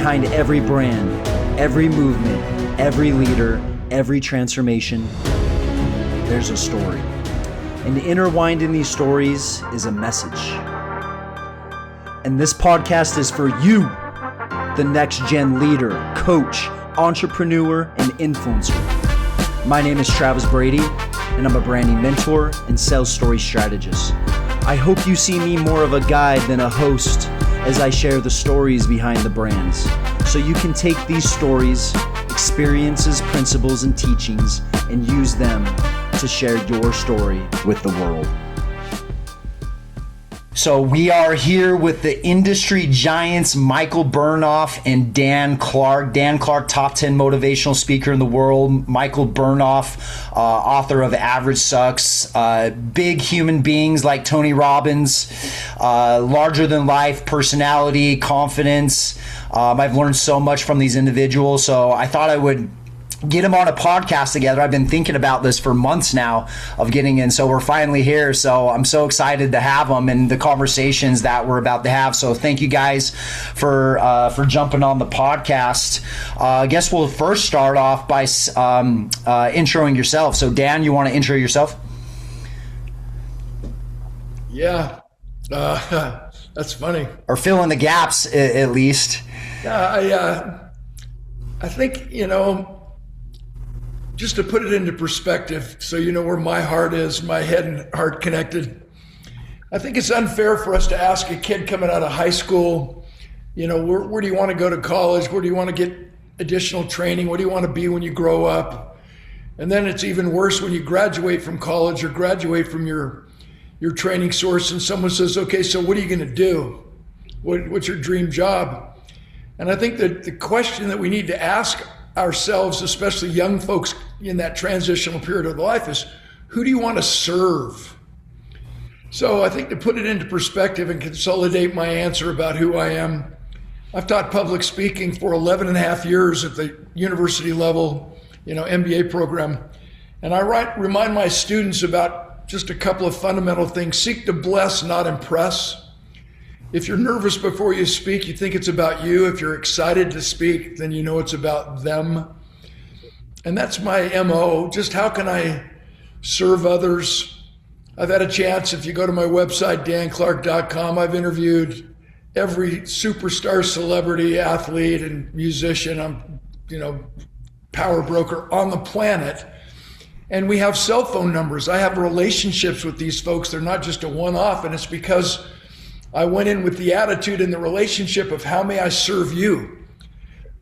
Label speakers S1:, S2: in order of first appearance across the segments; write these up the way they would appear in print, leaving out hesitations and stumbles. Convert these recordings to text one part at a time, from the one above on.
S1: Behind every brand, every movement, every leader, every transformation, there's a story. And intertwined in these stories is a message. And this podcast is for you, the next gen leader, coach, entrepreneur, and influencer. My name is Travis Brady, and I'm a branding mentor and sales story strategist. I hope you see me more of a guide than a host as I share the stories behind the brands, so you can take these stories, experiences, principles, and teachings and use them to share your story with the world. So we are here with the industry giants, Michael Bernoff and Dan Clark. Dan Clark, top 10 motivational speaker in the world. Michael Bernoff, author of Average Sucks. Big human beings like Tony Robbins, larger than life personality, confidence. I've learned so much from these individuals, so I thought I would get them on a podcast together. I've been thinking about this for months now of getting in, so we're finally here. So I'm so excited to have them and the conversations that we're about to have. So thank you guys for jumping on the podcast. I guess we'll first start off by introing yourself. So Dan, you want to intro yourself?
S2: Yeah, that's funny.
S1: Or fill in the gaps at least.
S2: I think, just to put it into perspective, so you know where my heart is, my head and heart connected. I think it's unfair for us to ask a kid coming out of high school, where do you want to go to college? Where do you want to get additional training? What do you want to be when you grow up? And then it's even worse when you graduate from college or graduate from your training source and someone says, okay, so what are you going to do? What's your dream job? And I think that the question that we need to ask ourselves, especially young folks in that transitional period of life, is who do you want to serve? So I think to put it into perspective and consolidate my answer about who I am, I've taught public speaking for 11 and a half years at the university level, MBA program. And I remind my students about just a couple of fundamental things. Seek to bless, not impress. If you're nervous before you speak, you think it's about you. If you're excited to speak, then you know it's about them. And that's my MO. Just how can I serve others? I've had a chance, if you go to my website, danclark.com, I've interviewed every superstar, celebrity, athlete, and musician, power broker on the planet. And we have cell phone numbers. I have relationships with these folks. They're not just a one-off, and it's because I went in with the attitude and the relationship of how may I serve you?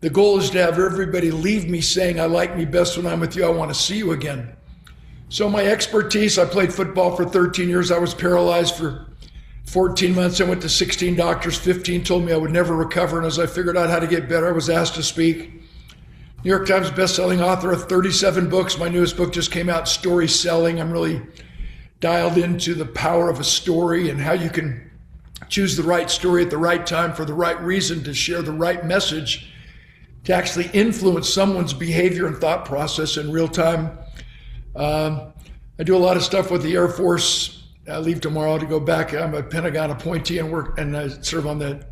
S2: The goal is to have everybody leave me saying, I like me best when I'm with you. I want to see you again. So my expertise, I played football for 13 years. I was paralyzed for 14 months. I went to 16 doctors. 15 told me I would never recover. And as I figured out how to get better, I was asked to speak. New York Times bestselling author of 37 books. My newest book just came out, Story Selling. I'm really dialed into the power of a story and how you can choose the right story at the right time for the right reason to share the right message to actually influence someone's behavior and thought process in real time. I do a lot of stuff with the Air Force. I leave tomorrow to go back. I'm a Pentagon appointee and I serve on the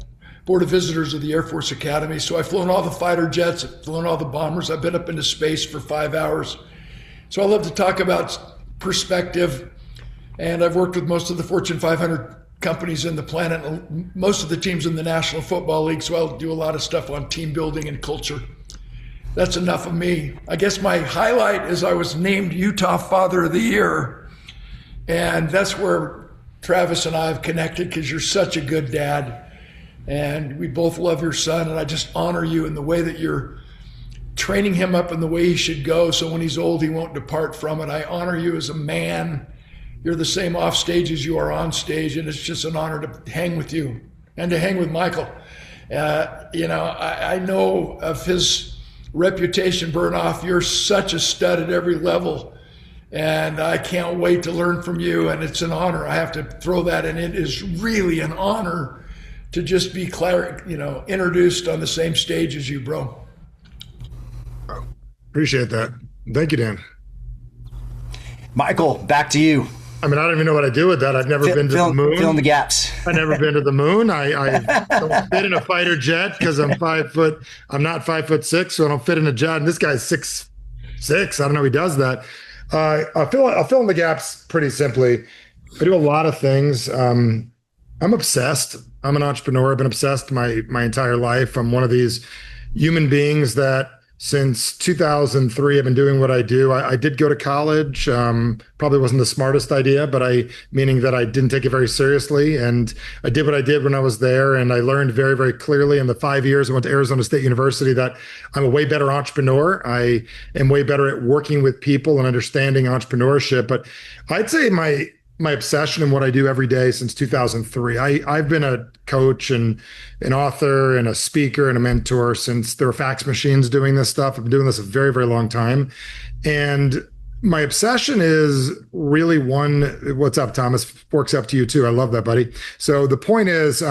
S2: Board of Visitors of the Air Force Academy. So I've flown all the fighter jets, I've flown all the bombers. I've been up into space for 5 hours. So I love to talk about perspective. And I've worked with most of the Fortune 500 companies in the planet, most of the teams in the National Football League, so I'll do a lot of stuff on team building and culture. That's enough of me. I guess my highlight is I was named Utah Father of the Year, and that's where Travis and I have connected because you're such a good dad, and we both love your son, and I just honor you in the way that you're training him up in the way he should go, so when he's old, he won't depart from it. I honor you as a man. You're the same off stage as you are on stage, and it's just an honor to hang with you and to hang with Michael. I know of his reputation, Bernoff. You're such a stud at every level, and I can't wait to learn from you, and it's an honor. I have to throw that in. It is really an honor to just be introduced on the same stage as you, bro.
S3: Appreciate that. Thank you, Dan.
S1: Michael, back to you.
S3: I mean, I don't even know what I do with that. I've never been to the moon.
S1: Fill in the gaps.
S3: I've never been to the moon. I don't fit in a fighter jet because I'm 5 foot. I'm not 5'6", so I don't fit in a jet. And this guy's 6'6". I don't know how he does that. I'll fill in the gaps pretty simply. I do a lot of things. I'm obsessed. I'm an entrepreneur. I've been obsessed my entire life. I'm one of these human beings that since 2003, I've been doing what I do. I did go to college. Probably wasn't the smartest idea, meaning that I didn't take it very seriously. And I did what I did when I was there. And I learned very, very clearly in the 5 years I went to Arizona State University that I'm a way better entrepreneur. I am way better at working with people and understanding entrepreneurship. But I'd say my obsession and what I do every day since 2003. I've been a coach and an author and a speaker and a mentor since there were fax machines doing this stuff. I've been doing this a very, very long time. And my obsession is really what's up, Thomas? Forks up to you too. I love that, buddy. So the point is,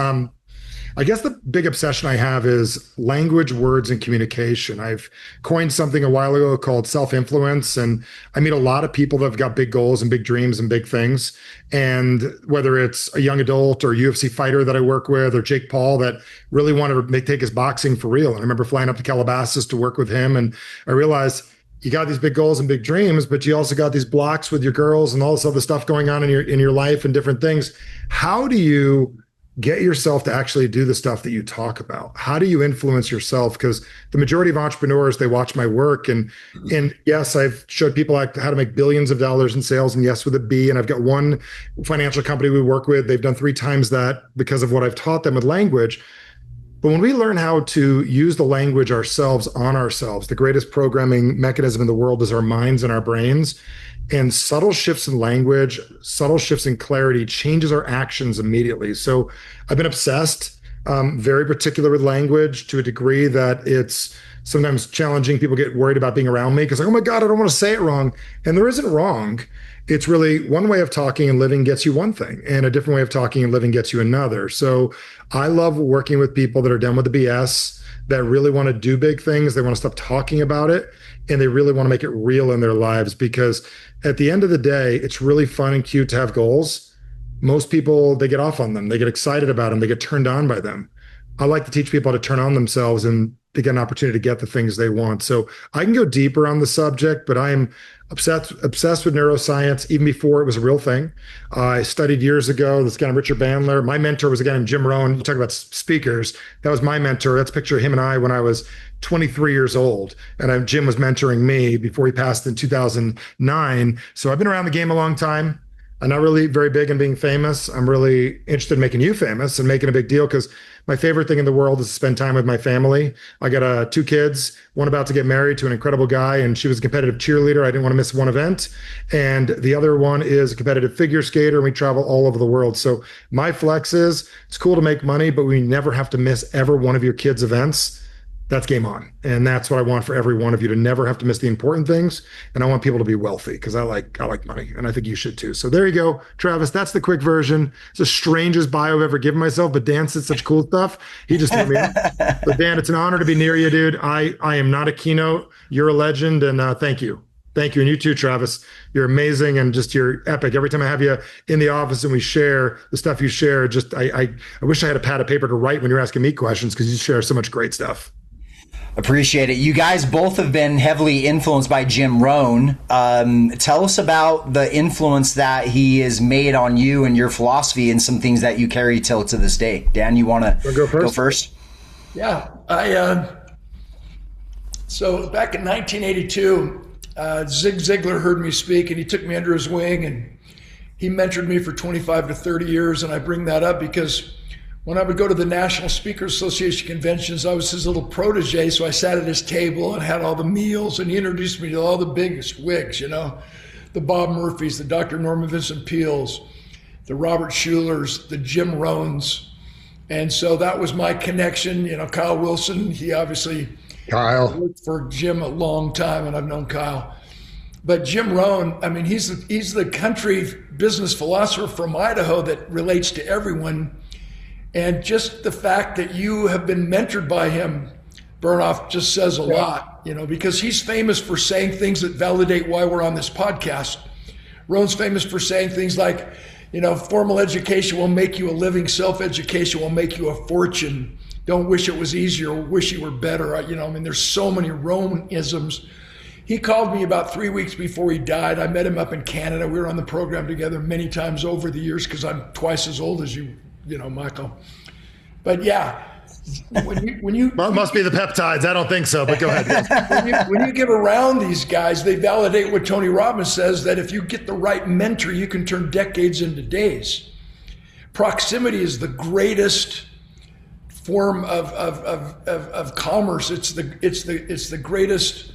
S3: I guess the big obsession I have is language, words, and communication. I've coined something a while ago called self-influence, and I meet a lot of people that have got big goals and big dreams and big things. And whether it's a young adult or UFC fighter that I work with, or Jake Paul that really wanted to take his boxing for real. And I remember flying up to Calabasas to work with him, and I realized you got these big goals and big dreams, but you also got these blocks with your girls and all this other stuff going on in your life and different things. How do you get yourself to actually do the stuff that you talk about? How do you influence yourself? Because the majority of entrepreneurs, they watch my work, and yes, I've showed people how to make billions of dollars in sales, and yes, with a B. And I've got one financial company we work with. They've done 3 times that because of what I've taught them with language. But when we learn how to use the language ourselves on ourselves, the greatest programming mechanism in the world is our minds and our brains. And subtle shifts in language, subtle shifts in clarity changes our actions immediately. So I've been obsessed, very particular with language to a degree that it's sometimes challenging. People get worried about being around me because like, oh my God, I don't want to say it wrong. And there isn't wrong. It's really one way of talking and living gets you one thing, and a different way of talking and living gets you another. So I love working with people that are done with the BS, that really want to do big things. They want to stop talking about it, and they really want to make it real in their lives, because at the end of the day, it's really fun and cute to have goals. Most people, they get off on them. They get excited about them. They get turned on by them. I like to teach people how to turn on themselves and to get an opportunity to get the things they want. So I can go deeper on the subject, but I am obsessed with neuroscience even before it was a real thing. I studied years ago, this guy named Richard Bandler. My mentor was a guy named Jim Rohn. You talk about speakers. That was my mentor. That's a picture of him and I when I was 23 years old. And Jim was mentoring me before he passed in 2009. So I've been around the game a long time. I'm not really very big in being famous. I'm really interested in making you famous and making a big deal, because my favorite thing in the world is to spend time with my family. I got 2 kids, one about to get married to an incredible guy, and she was a competitive cheerleader. I didn't want to miss one event. And the other one is a competitive figure skater, and we travel all over the world. So my flex is, it's cool to make money, but we never have to miss ever one of your kids' events. That's game on. And that's what I want for every one of you, to never have to miss the important things. And I want people to be wealthy, because I like money, and I think you should too. So there you go, Travis. That's the quick version. It's the strangest bio I've ever given myself, but Dan said such cool stuff. He just told me. But Dan, it's an honor to be near you, dude. I am not a keynote. You're a legend, and thank you. Thank you. And you too, Travis. You're amazing, and just you're epic. Every time I have you in the office and we share the stuff you share, just I wish I had a pad of paper to write when you're asking me questions, because you share so much great stuff.
S1: Appreciate it. You guys both have been heavily influenced by Jim Rohn. Tell us about the influence that he has made on you and your philosophy, and some things that you carry till to this day. Dan, you want to go first?
S2: Yeah. So back in 1982, Zig Ziglar heard me speak, and he took me under his wing, and he mentored me for 25 to 30 years. And I bring that up because when I would go to the National Speakers Association conventions, I was his little protege. So I sat at his table and had all the meals, and he introduced me to all the biggest wigs, the Bob Murphys, the Dr. Norman Vincent Peales, the Robert Schulers, the Jim Rohns. And so that was my connection. Kyle Wilson, he obviously worked for Jim a long time, and I've known Kyle. But Jim Rohn, I mean, he's the country business philosopher from Idaho that relates to everyone. And just the fact that you have been mentored by him, Bernoff, just says a lot, because he's famous for saying things that validate why we're on this podcast. Rohn's famous for saying things like, formal education will make you a living, self-education will make you a fortune. Don't wish it was easier, wish you were better. There's so many Rohn-isms. He called me about 3 weeks before he died. I met him up in Canada. We were on the program together many times over the years because I'm twice as old as you, Michael. But yeah, when you
S3: well, it must be the peptides. I don't think so, but go ahead.
S2: when you get around these guys, they validate what Tony Robbins says, that if you get the right mentor, you can turn decades into days. Proximity is the greatest form of commerce. It's the greatest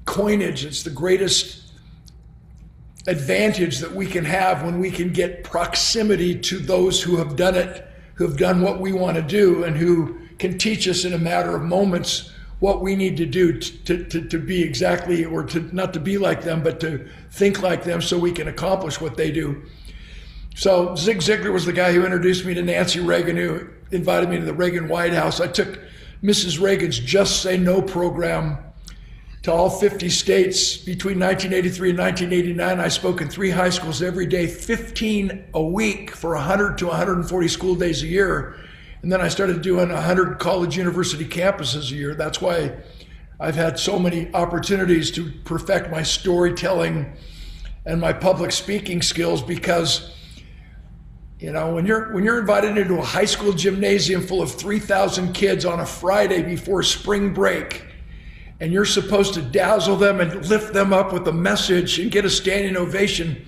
S2: coinage. It's the greatest advantage that we can have when we can get proximity to those who have done it, who have done what we want to do, and who can teach us in a matter of moments what we need to do to be exactly, or to not to be like them, but to think like them so we can accomplish what they do. So Zig Ziglar was the guy who introduced me to Nancy Reagan, who invited me to the Reagan White House. I took Mrs. Reagan's Just Say No program to all 50 states. Between 1983 and 1989, I spoke in 3 high schools every day, 15 a week for 100 to 140 school days a year. And then I started doing 100 college university campuses a year. That's why I've had so many opportunities to perfect my storytelling and my public speaking skills, because when you're invited into a high school gymnasium full of 3,000 kids on a Friday before spring break, and you're supposed to dazzle them and lift them up with a message and get a standing ovation.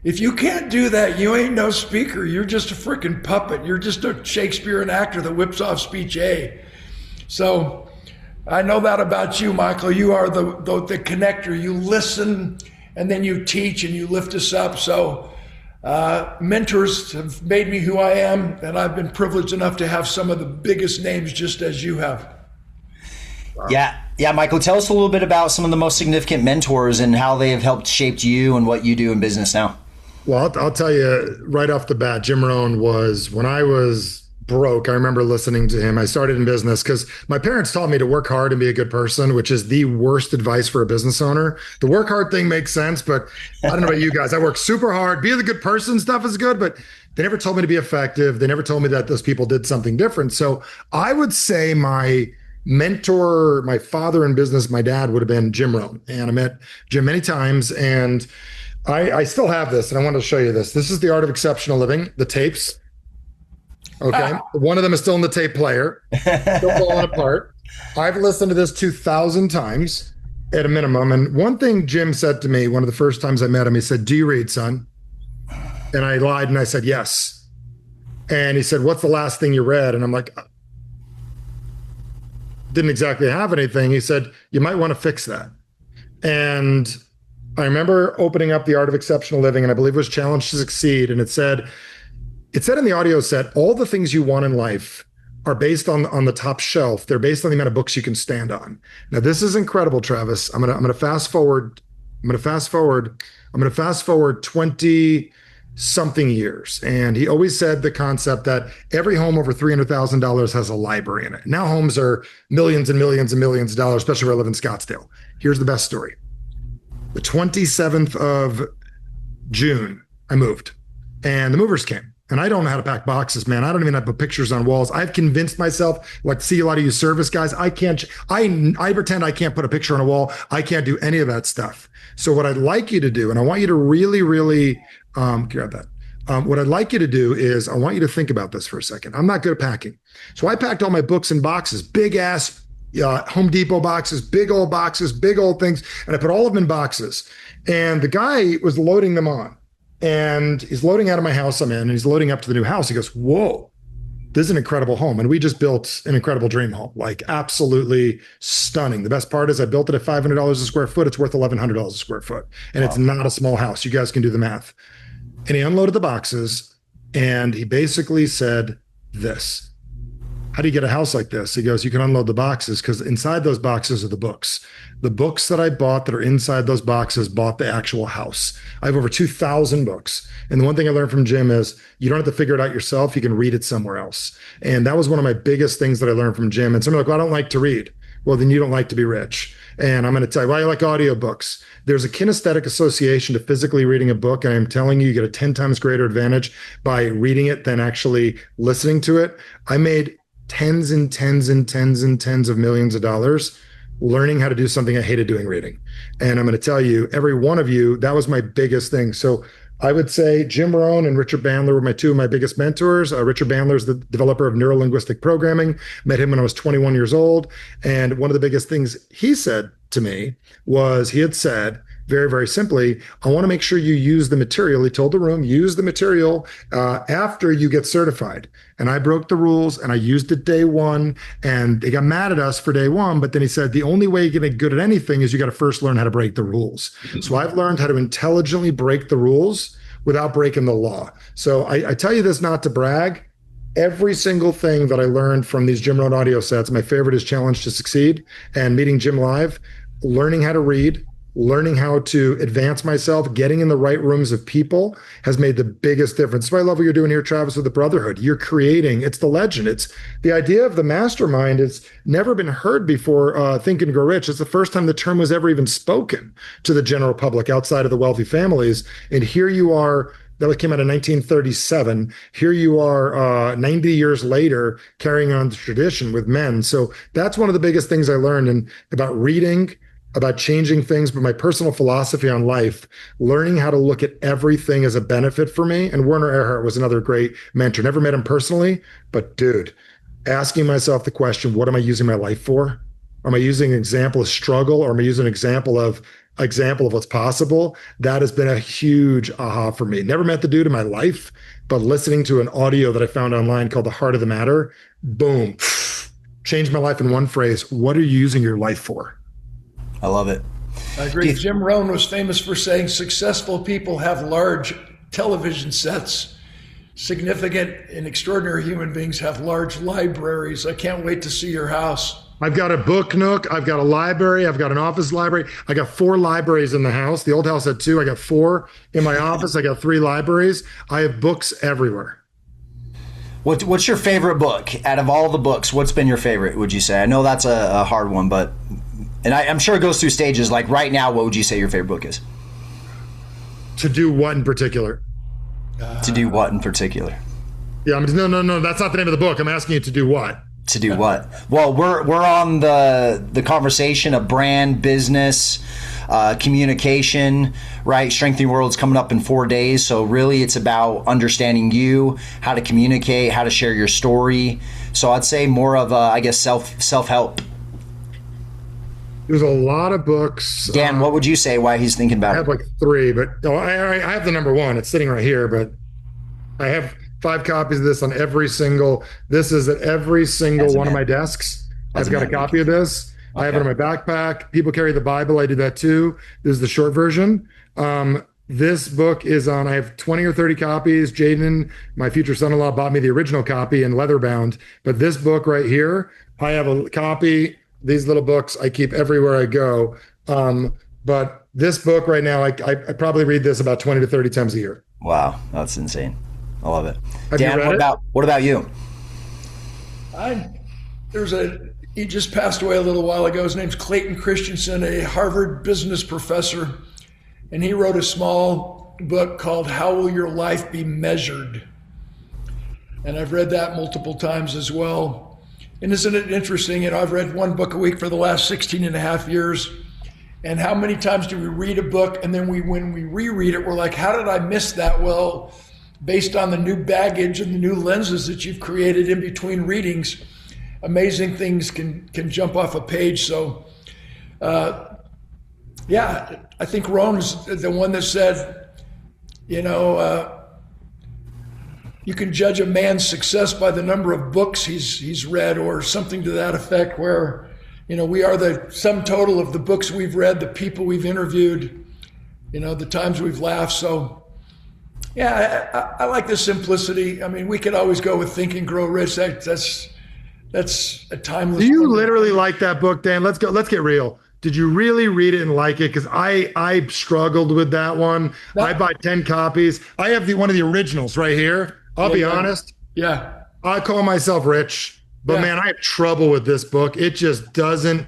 S2: If you can't do that, you ain't no speaker. You're just a freaking puppet. You're just a Shakespearean actor that whips off speech A. So I know that about you, Michael. You are the connector. You listen, and then you teach, and you lift us up. So mentors have made me who I am, and I've been privileged enough to have some of the biggest names just as you have.
S3: Wow.
S1: Yeah, Michael, tell us a little bit about some of the most significant mentors and how they have helped shape you and what you do in business now.
S3: Well, I'll tell you right off the bat, Jim Rohn was, when I was broke, I remember listening to him. I started in business because my parents taught me to work hard and be a good person, which is the worst advice for a business owner. The work hard thing makes sense, but I don't know about you guys. I work super hard. Be the good person stuff is good, but they never told me to be effective. They never told me that those people did something different. So I would say my mentor, my father in business, my dad would have been Jim Rohn. And I met Jim many times, and I still have this, and I wanted to show you this. This is The Art of Exceptional Living, the tapes. Okay. One of them is still in the tape player, still falling apart. I've listened to this 2,000 times at a minimum. And one thing Jim said to me, one of the first times I met him, he said, "Do you read, son?" And I lied and I said, "Yes." And he said, "What's the last thing you read?" And I'm like, didn't exactly have anything. He said, "You might want to fix that." And I remember opening up The Art of Exceptional Living, and I believe it was Challenge to Succeed. And it said in the audio set, all the things you want in life are based on the top shelf. They're based on the amount of books you can stand on. Now, this is incredible, Travis. I'm gonna fast forward. I'm gonna fast forward 20 something years. And he always said the concept that every home over $300,000 has a library in it. Now homes are millions and millions and millions of dollars, especially where I live in Scottsdale. Here's the best story. The 27th of June, I moved, and the movers came. And I don't know how to pack boxes, man. I don't even have to put pictures on walls. I've convinced myself, like, see a lot of you service guys, I pretend I can't put a picture on a wall. I can't do any of that stuff. So what I'd like you to do, and I want you to really, really grab that. What I'd like you to do is I want you to think about this for a second. I'm not good at packing. So I packed all my books in boxes, big ass Home Depot boxes, big old things. And I put all of them in boxes. And the guy was loading them on. And he's loading out of my house I'm in, and he's loading up to the new house. He goes, "Whoa, this is an incredible home." And we just built an incredible dream home, like absolutely stunning. The best part is I built it at $500 a square foot. It's worth $1,100 a square foot. And Wow. It's not a small house. You guys can do the math. And he unloaded the boxes, and he basically said this: "How do you get a house like this?" He goes, "You can unload the boxes, because inside those boxes are the books. The books that I bought that are inside those boxes bought the actual house." I have over 2,000 books. And the one thing I learned from Jim is you don't have to figure it out yourself. You can read it somewhere else. And that was one of my biggest things that I learned from Jim. And somebody like, "Well, I don't like to read." Well, then you don't like to be rich. And I'm going to tell you why I like audiobooks. There's a kinesthetic association to physically reading a book. And I'm telling you, you get a 10 times greater advantage by reading it than actually listening to it. I made tens and tens and tens and tens of millions of dollars learning how to do something I hated doing, reading. And I'm going to tell you, every one of you, that was my biggest thing. So I would say Jim Rohn and Richard Bandler were two of my biggest mentors. Richard Bandler is the developer of neuro-linguistic programming. Met him when I was 21 years old. And one of the biggest things he said to me was, he had said, very, very simply, I want to make sure you use the material. He told the room, use the material after you get certified. And I broke the rules and I used it day one, and they got mad at us for day one. But then he said, the only way you get good at anything is you got to first learn how to break the rules. So I've learned how to intelligently break the rules without breaking the law. So I tell you this not to brag. Every single thing that I learned from these Jim Rohn audio sets, my favorite is Challenge to Succeed and meeting Jim live, learning how to read, learning how to advance myself, getting in the right rooms of people has made the biggest difference. That's why I love what you're doing here, Travis, with the brotherhood. You're creating, it's the legend. It's the idea of the mastermind. It's never been heard before, Think and Grow Rich. It's the first time the term was ever even spoken to the general public outside of the wealthy families. And here you are, that came out in 1937. Here you are 90 years later carrying on the tradition with men. So that's one of the biggest things I learned about reading, about changing things, but my personal philosophy on life, learning how to look at everything as a benefit for me. And Werner Erhard was another great mentor. Never met him personally, but dude, asking myself the question, what am I using my life for? Am I using an example of struggle, or am I using an example of what's possible? That has been a huge aha for me. Never met the dude in my life, but listening to an audio that I found online called The Heart of the Matter, boom, changed my life in one phrase. What are you using your life for?
S1: I love it.
S2: I agree. Jim Rohn was famous for saying successful people have large television sets. Significant and extraordinary human beings have large libraries. I can't wait to see your house.
S3: I've got a book nook. I've got a library. I've got an office library. I got 4 libraries in the house. The old house had 2. I got 4 in my office. I got 3 libraries. I have books everywhere.
S1: What's your favorite book out of all the books? What's been your favorite, would you say? I know that's a hard one, but and I'm sure it goes through stages. Like right now, what would you say your favorite book is?
S3: To do what in particular?
S1: To do what in particular?
S3: Yeah, no. That's not the name of the book. I'm asking you to do what?
S1: To do what? Well, we're on the conversation of brand, business, communication, right? Strengthening World's coming up in 4 days. So really it's about understanding you, how to communicate, how to share your story. So I'd say more of I guess self-help.
S3: There's a lot of books.
S1: Dan, what would you say why he's thinking about it?
S3: I have like 3, but I have the number 1. It's sitting right here, but I have 5 copies of this on every single. This is at every single one of my desks. I've got a copy of this. Okay. I have it in my backpack. People carry the Bible. I do that too. This is the short version. This book is on, I have 20 or 30 copies. Jaden, my future son-in-law, bought me the original copy in leather bound. But this book right here, I have a copy. These little books I keep everywhere I go. But this book right now, I probably read this about 20 to 30 times a year.
S1: Wow, that's insane. I love it.
S3: Have
S1: Dan, what about you?
S2: He just passed away a little while ago. His name's Clayton Christensen, a Harvard business professor. And he wrote a small book called How Will Your Life Be Measured? And I've read that multiple times as well. And isn't it interesting? I've read 1 book a week for the last 16 and a half years. And how many times do we read a book and then when we reread it, we're like, how did I miss that? Well, based on the new baggage and the new lenses that you've created in between readings, amazing things can jump off a page. So, yeah, I think Rohn's the one that said, you can judge a man's success by the number of books he's read, or something to that effect, where, we are the sum total of the books we've read, the people we've interviewed, the times we've laughed. So, yeah, I like the simplicity. I mean, we could always go with Think and Grow Rich. That's a timeless.
S3: Do you literally like that book, Dan? Let's get real. Did you really read it and like it? Because I struggled with that one. I bought 10 copies. I have one of the originals right here. I'll be honest.
S2: Yeah.
S3: I call myself rich, but man, I have trouble with this book. It just doesn't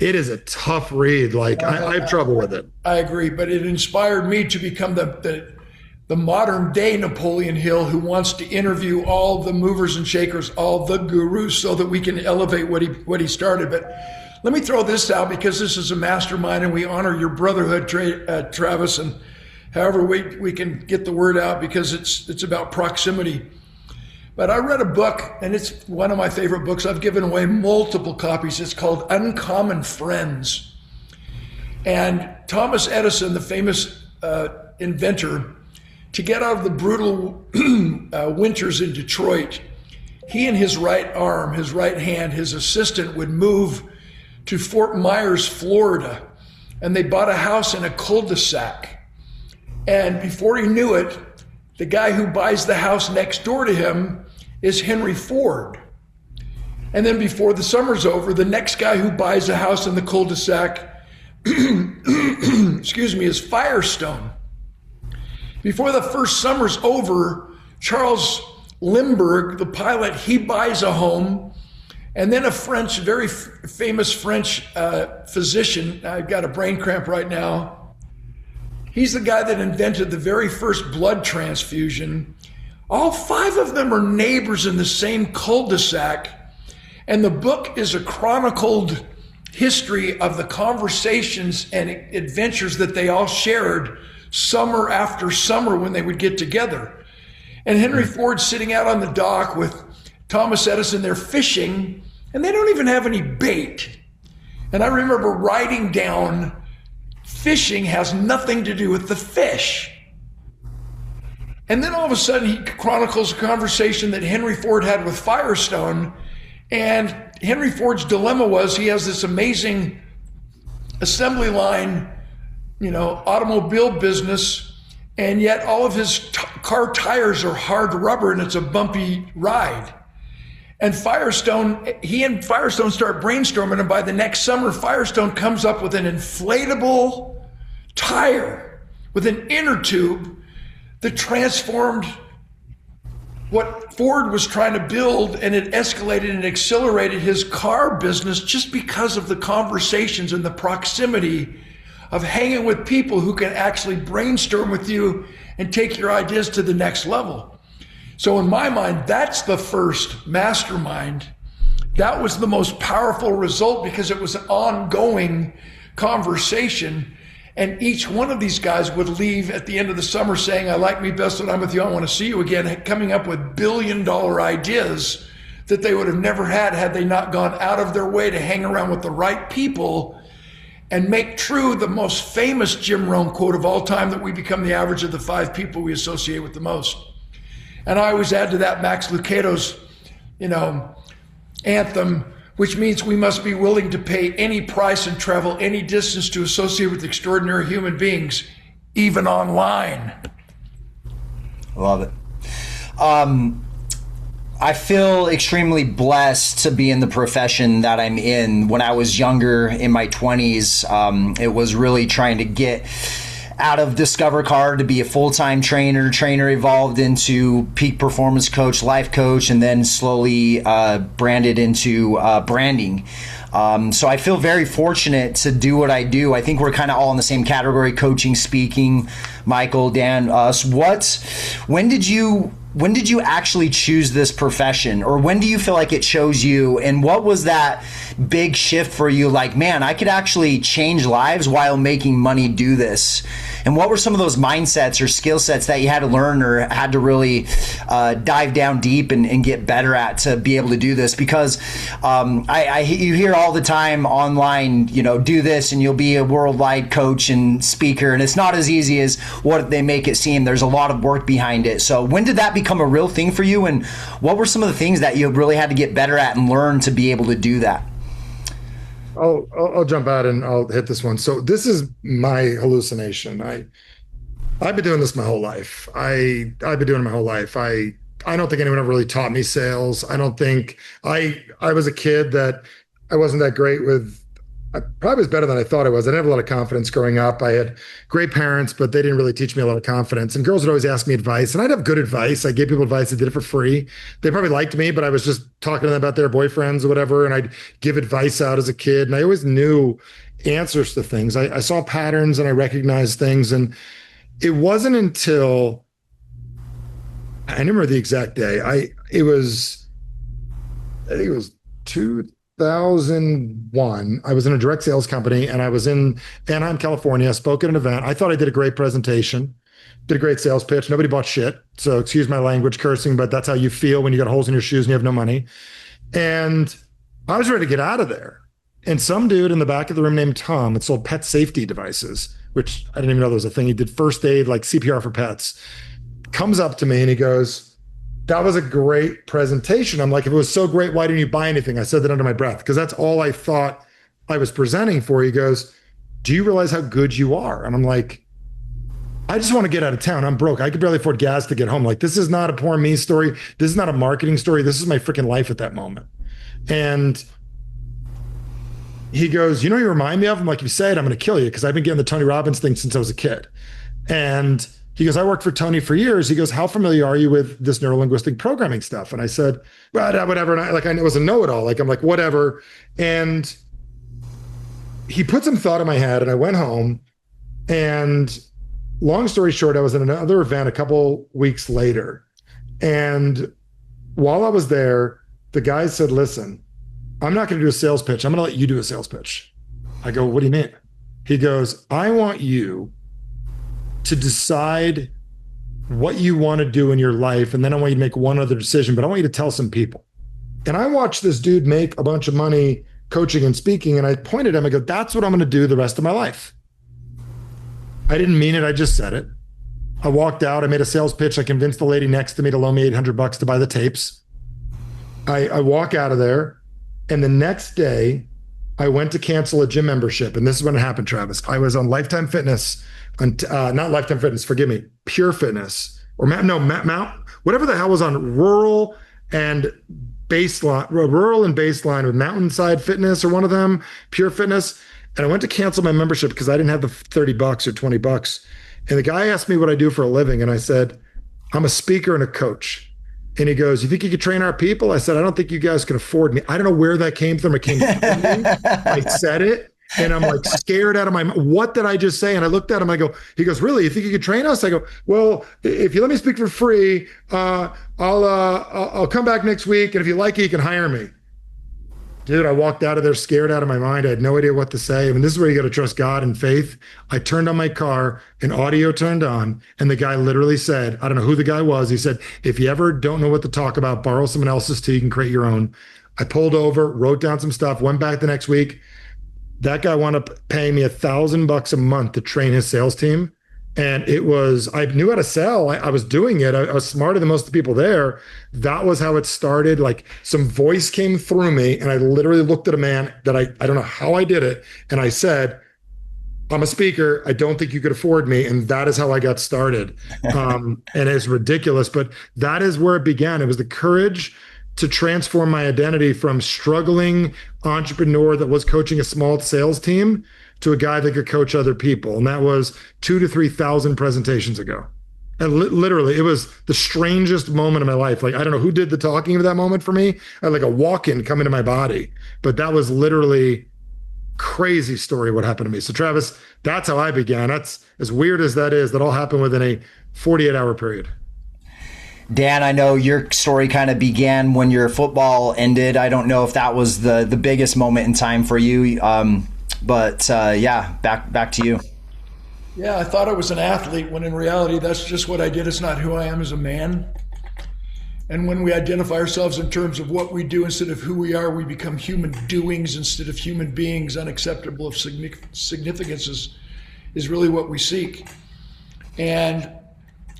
S3: it is a tough read. Like I have trouble with it.
S2: I agree, but it inspired me to become the modern day Napoleon Hill, who wants to interview all the movers and shakers, all the gurus, so that we can elevate what he started. But let me throw this out, because this is a mastermind and we honor your brotherhood, Travis, and however we can get the word out, because it's about proximity. But I read a book, and it's one of my favorite books. I've given away multiple copies. It's called Uncommon Friends. And Thomas Edison, the famous inventor, to get out of the brutal winters in Detroit, he and his right arm, his right hand, his assistant would move to Fort Myers, Florida, and they bought a house in a cul-de-sac. And before he knew it, the guy who buys the house next door to him is Henry Ford. And then before the summer's over, the next guy who buys a house in the cul-de-sac, excuse me, is Firestone. Before the first summer's over, Charles Lindbergh, the pilot, he buys a home. And then a very famous French physician, I've got a brain cramp right now, he's the guy that invented the very first blood transfusion. All 5 of them are neighbors in the same cul-de-sac. And the book is a chronicled history of the conversations and adventures that they all shared summer after summer when they would get together. And Henry Ford's sitting out on the dock with Thomas Edison. They're fishing, and they don't even have any bait. And I remember writing down, fishing has nothing to do with the fish. And then all of a sudden he chronicles a conversation that Henry Ford had with Firestone. And Henry Ford's dilemma was, he has this amazing assembly line, automobile business, and yet all of his car tires are hard rubber and it's a bumpy ride. And he and Firestone start brainstorming, and by the next summer, Firestone comes up with an inflatable tire with an inner tube that transformed what Ford was trying to build, and it escalated and accelerated his car business just because of the conversations and the proximity of hanging with people who can actually brainstorm with you and take your ideas to the next level. So in my mind, that's the first mastermind. That was the most powerful result, because it was an ongoing conversation. And each one of these guys would leave at the end of the summer saying, I like me best when I'm with you, I want to see you again, coming up with billion-dollar ideas that they would have never had they not gone out of their way to hang around with the right people and make true the most famous Jim Rohn quote of all time, that we become the average of the 5 people we associate with the most. And I always add to that Max Lucado's, anthem, which means we must be willing to pay any price and travel any distance to associate with extraordinary human beings, even online.
S1: Love it. I feel extremely blessed to be in the profession that I'm in. When I was younger, in my 20s, it was really trying to get out of Discover Car to be a full-time trainer. Trainer evolved into peak performance coach, life coach, and then slowly branded into branding. So I feel very fortunate to do what I do. I think we're kind of all in the same category: coaching, speaking. Michael, Dan, us. When did you actually choose this profession, or when do you feel like it chose you? And what was that big shift for you? Like, man, I could actually change lives while making money do this. And what were some of those mindsets or skill sets that you had to learn or had to really dive down deep and get better at to be able to do this? Because you hear all the time online, do this and you'll be a worldwide coach and speaker. And it's not as easy as what they make it seem. There's a lot of work behind it. So when did that become a real thing for you? And what were some of the things that you really had to get better at and learn to be able to do that?
S3: I'll jump out and I'll hit this one. So this is my hallucination. I've been doing this my whole life. I've been doing it my whole life. I don't think anyone ever really taught me sales. I don't think I was a kid that I wasn't that great with I probably was better than I thought I was. I didn't have a lot of confidence growing up. I had great parents, but they didn't really teach me a lot of confidence. And girls would always ask me advice, and I'd have good advice. I gave people advice. I did it for free. They probably liked me, but I was just talking to them about their boyfriends or whatever. And I'd give advice out as a kid. And I always knew answers to things. I saw patterns and I recognized things. And it wasn't until I remember the exact day. I think it was 2001. I was in a direct sales company and I was in Anaheim, California. I spoke at an event. I thought I did a great presentation, did a great sales pitch. Nobody bought shit. So excuse my language, cursing, but that's how you feel when you got holes in your shoes and you have no money. And I was ready to get out of there. And some dude in the back of the room named Tom had sold pet safety devices, which I didn't even know there was a thing. He did first aid, like CPR for pets. Comes up to me and he goes, "That was a great presentation." I'm like, "If it was so great, why didn't you buy anything?" I said that under my breath because that's all I thought I was presenting for. He goes, "Do you realize how good you are?" And I'm like, "I just want to get out of town. I'm broke. I could barely afford gas to get home. Like, this is not a poor me story. This is not a marketing story. This is my freaking life at that moment." And he goes, "You know what you remind me of?" I'm like, "If you say it, I'm going to kill you," because I've been getting the Tony Robbins thing since I was a kid. And he goes, "I worked for Tony for years." He goes, "How familiar are you with this neurolinguistic programming stuff?" And I said, "Well, whatever." And I was a know-it-all. Like, I'm like, whatever. And he put some thought in my head and I went home. And long story short, I was at another event a couple weeks later. And while I was there, the guy said, "Listen, I'm not going to do a sales pitch. I'm going to let you do a sales pitch." I go, "What do you mean?" He goes, "I want you to decide what you want to do in your life. And then I want you to make one other decision, but I want you to tell some people." And I watched this dude make a bunch of money coaching and speaking. And I pointed at him, I go, "That's what I'm going to do the rest of my life." I didn't mean it. I just said it. I walked out. I made a sales pitch. I convinced the lady next to me to loan me $800 to buy the tapes. I walk out of there. And the next day I went to cancel a gym membership. And this is when it happened, Travis. I was on Lifetime Fitness, not Lifetime Fitness, forgive me, Pure Fitness, or Mount, whatever the hell was on rural and baseline with Mountainside Fitness or one of them, Pure Fitness. And I went to cancel my membership because I didn't have the $30 or $20. And the guy asked me what I do for a living. And I said, "I'm a speaker and a coach." And he goes, "You think you could train our people?" I said, "I don't think you guys can afford me." I don't know where that came from. It came from me. I said it. And I'm like scared out of my mind. What did I just say? And I looked at him. I go, he goes, "Really? You think you could train us?" I go, "Well, if you let me speak for free, I'll come back next week. And if you like it, you can hire me." Dude, I walked out of there scared out of my mind. I had no idea what to say. I mean, this is where you got to trust God and faith. I turned on my car and audio turned on. And the guy literally said, I don't know who the guy was. He said, "If you ever don't know what to talk about, borrow someone else's too. You can create your own." I pulled over, wrote down some stuff, went back the next week. That guy wound up paying me $1,000 a month to train his sales team. And I knew how to sell. I was doing it. I was smarter than most of the people there. That was how it started. Like, some voice came through me and I literally looked at a man that I don't know how I did it. And I said, "I'm a speaker. I don't think you could afford me." And that is how I got started. And it's ridiculous, but that is where it began. It was the courage to transform my identity from struggling entrepreneur that was coaching a small sales team to a guy that could coach other people. And that was 2,000 to 3,000 presentations ago. And literally, it was the strangest moment of my life. Like, I don't know who did the talking of that moment for me. I had like a walk-in come into my body, but that was literally crazy story what happened to me. So Travis, that's how I began. That's as weird as that is. That all happened within a 48-hour period.
S1: Dan, I know your story kind of began when your football ended. I don't know if that was the biggest moment in time for you, but back to you.
S2: Yeah, I thought I was an athlete when in reality that's just what I did. It's not who I am as a man. And when we identify ourselves in terms of what we do instead of who we are, we become human doings instead of human beings. Unacceptable of significance is really what we seek. And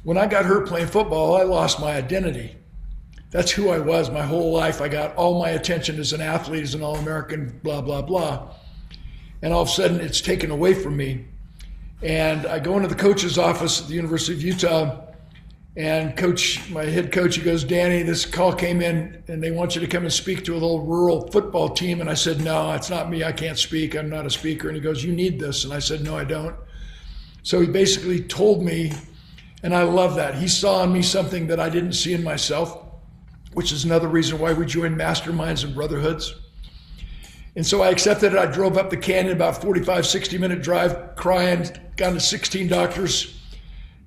S2: when I got hurt playing football, I lost my identity. That's who I was my whole life. I got all my attention as an athlete, as an All-American, blah, blah, blah. And all of a sudden it's taken away from me. And I go into the coach's office at the University of Utah And my head coach, he goes, Danny, this call came in and they want you to come and speak to a little rural football team. And I said, no, it's not me. I can't speak. I'm not a speaker. And he goes, you need this. And I said, no, I don't. So he basically told me, and I love that. He saw in me something that I didn't see in myself, which is another reason why we joined masterminds and brotherhoods. And so I accepted it. I drove up the canyon, about 45, 60-minute drive, crying, gone to 16 doctors.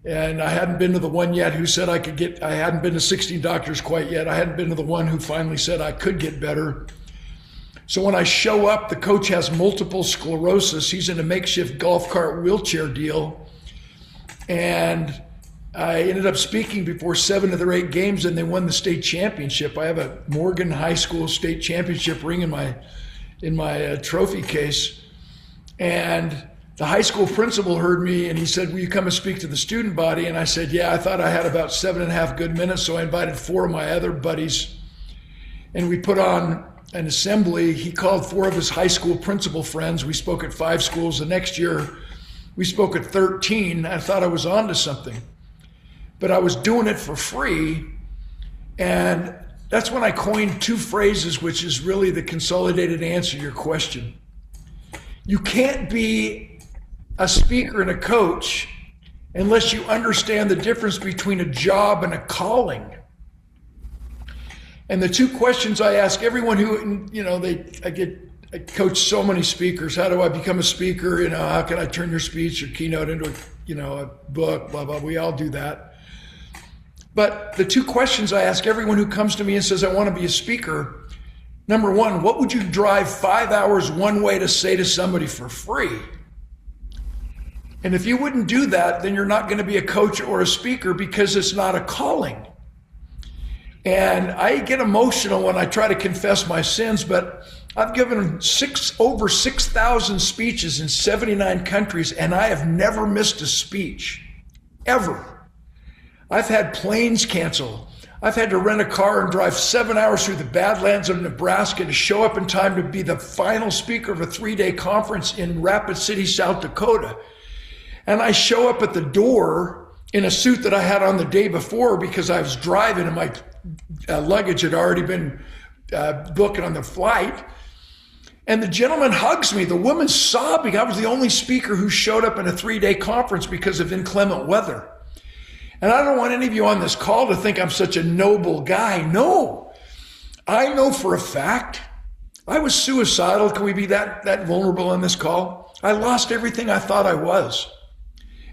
S2: And I hadn't been to the one yet who said I hadn't been to 16 doctors quite yet. I hadn't been to the one who finally said I could get better. So when I show up, the coach has multiple sclerosis. He's in a makeshift golf cart wheelchair deal. And I ended up speaking before 7 of their 8 games, and they won the state championship. I have a Morgan High School state championship ring in my trophy case. And the high school principal heard me and he said, will you come and speak to the student body? And I said, yeah, I thought I had about 7.5 good minutes. So I invited 4 of my other buddies and we put on an assembly. He called 4 of his high school principal friends. We spoke at 5 schools. The next year we spoke at 13. I thought I was onto something, but I was doing it for free. And that's when I coined 2 phrases, which is really the consolidated answer to your question. You can't be a speaker and a coach unless you understand the difference between a job and a calling. And the 2 questions I ask everyone who, I coach so many speakers. How do I become a speaker? How can I turn your speech or keynote into a book, blah, blah. We all do that. But the 2 questions I ask everyone who comes to me and says, I want to be a speaker. Number 1, what would you drive 5 hours one way to say to somebody for free? And if you wouldn't do that, then you're not going to be a coach or a speaker because it's not a calling. And I get emotional when I try to confess my sins, but I've given over 6,000 speeches in 79 countries, and I have never missed a speech, ever. I've had planes cancel. I've had to rent a car and drive 7 hours through the Badlands of Nebraska to show up in time to be the final speaker of a 3-day conference in Rapid City, South Dakota. And I show up at the door in a suit that I had on the day before because I was driving and my luggage had already been booked on the flight. And the gentleman hugs me, the woman's sobbing. I was the only speaker who showed up in a 3-day conference because of inclement weather. And I don't want any of you on this call to think I'm such a noble guy. No, I know for a fact I was suicidal. Can we be that vulnerable on this call? I lost everything I thought I was.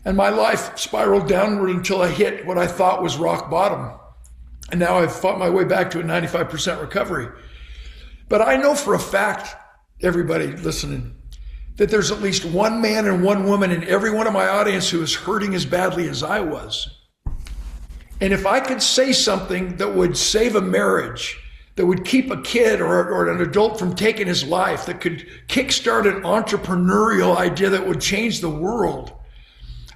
S2: And my life spiraled downward until I hit what I thought was rock bottom. And now I've fought my way back to a 95% recovery. But I know for a fact, everybody listening, that there's at least 1 man and 1 woman in every one of my audience who is hurting as badly as I was. And if I could say something that would save a marriage, that would keep a kid or an adult from taking his life, that could kickstart an entrepreneurial idea that would change the world,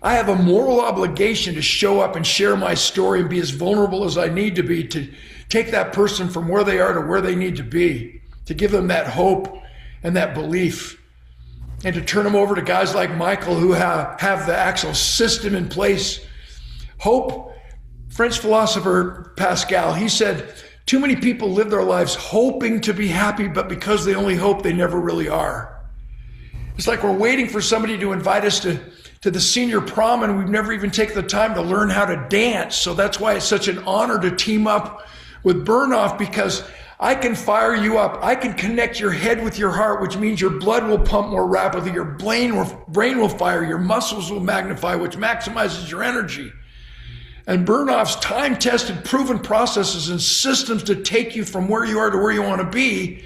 S2: I have a moral obligation to show up and share my story and be as vulnerable as I need to be to take that person from where they are to where they need to be, to give them that hope and that belief, and to turn them over to guys like Michael who have the actual system in place. Hope, French philosopher Pascal, he said, too many people live their lives hoping to be happy, but because they only hope, they never really are. It's like we're waiting for somebody to invite us to the senior prom, and we've never even taken the time to learn how to dance. So that's why it's such an honor to team up with Bernoff, because I can fire you up. I can connect your head with your heart, which means your blood will pump more rapidly, your brain will fire, your muscles will magnify, which maximizes your energy. And Bernoff's time-tested, proven processes and systems to take you from where you are to where you want to be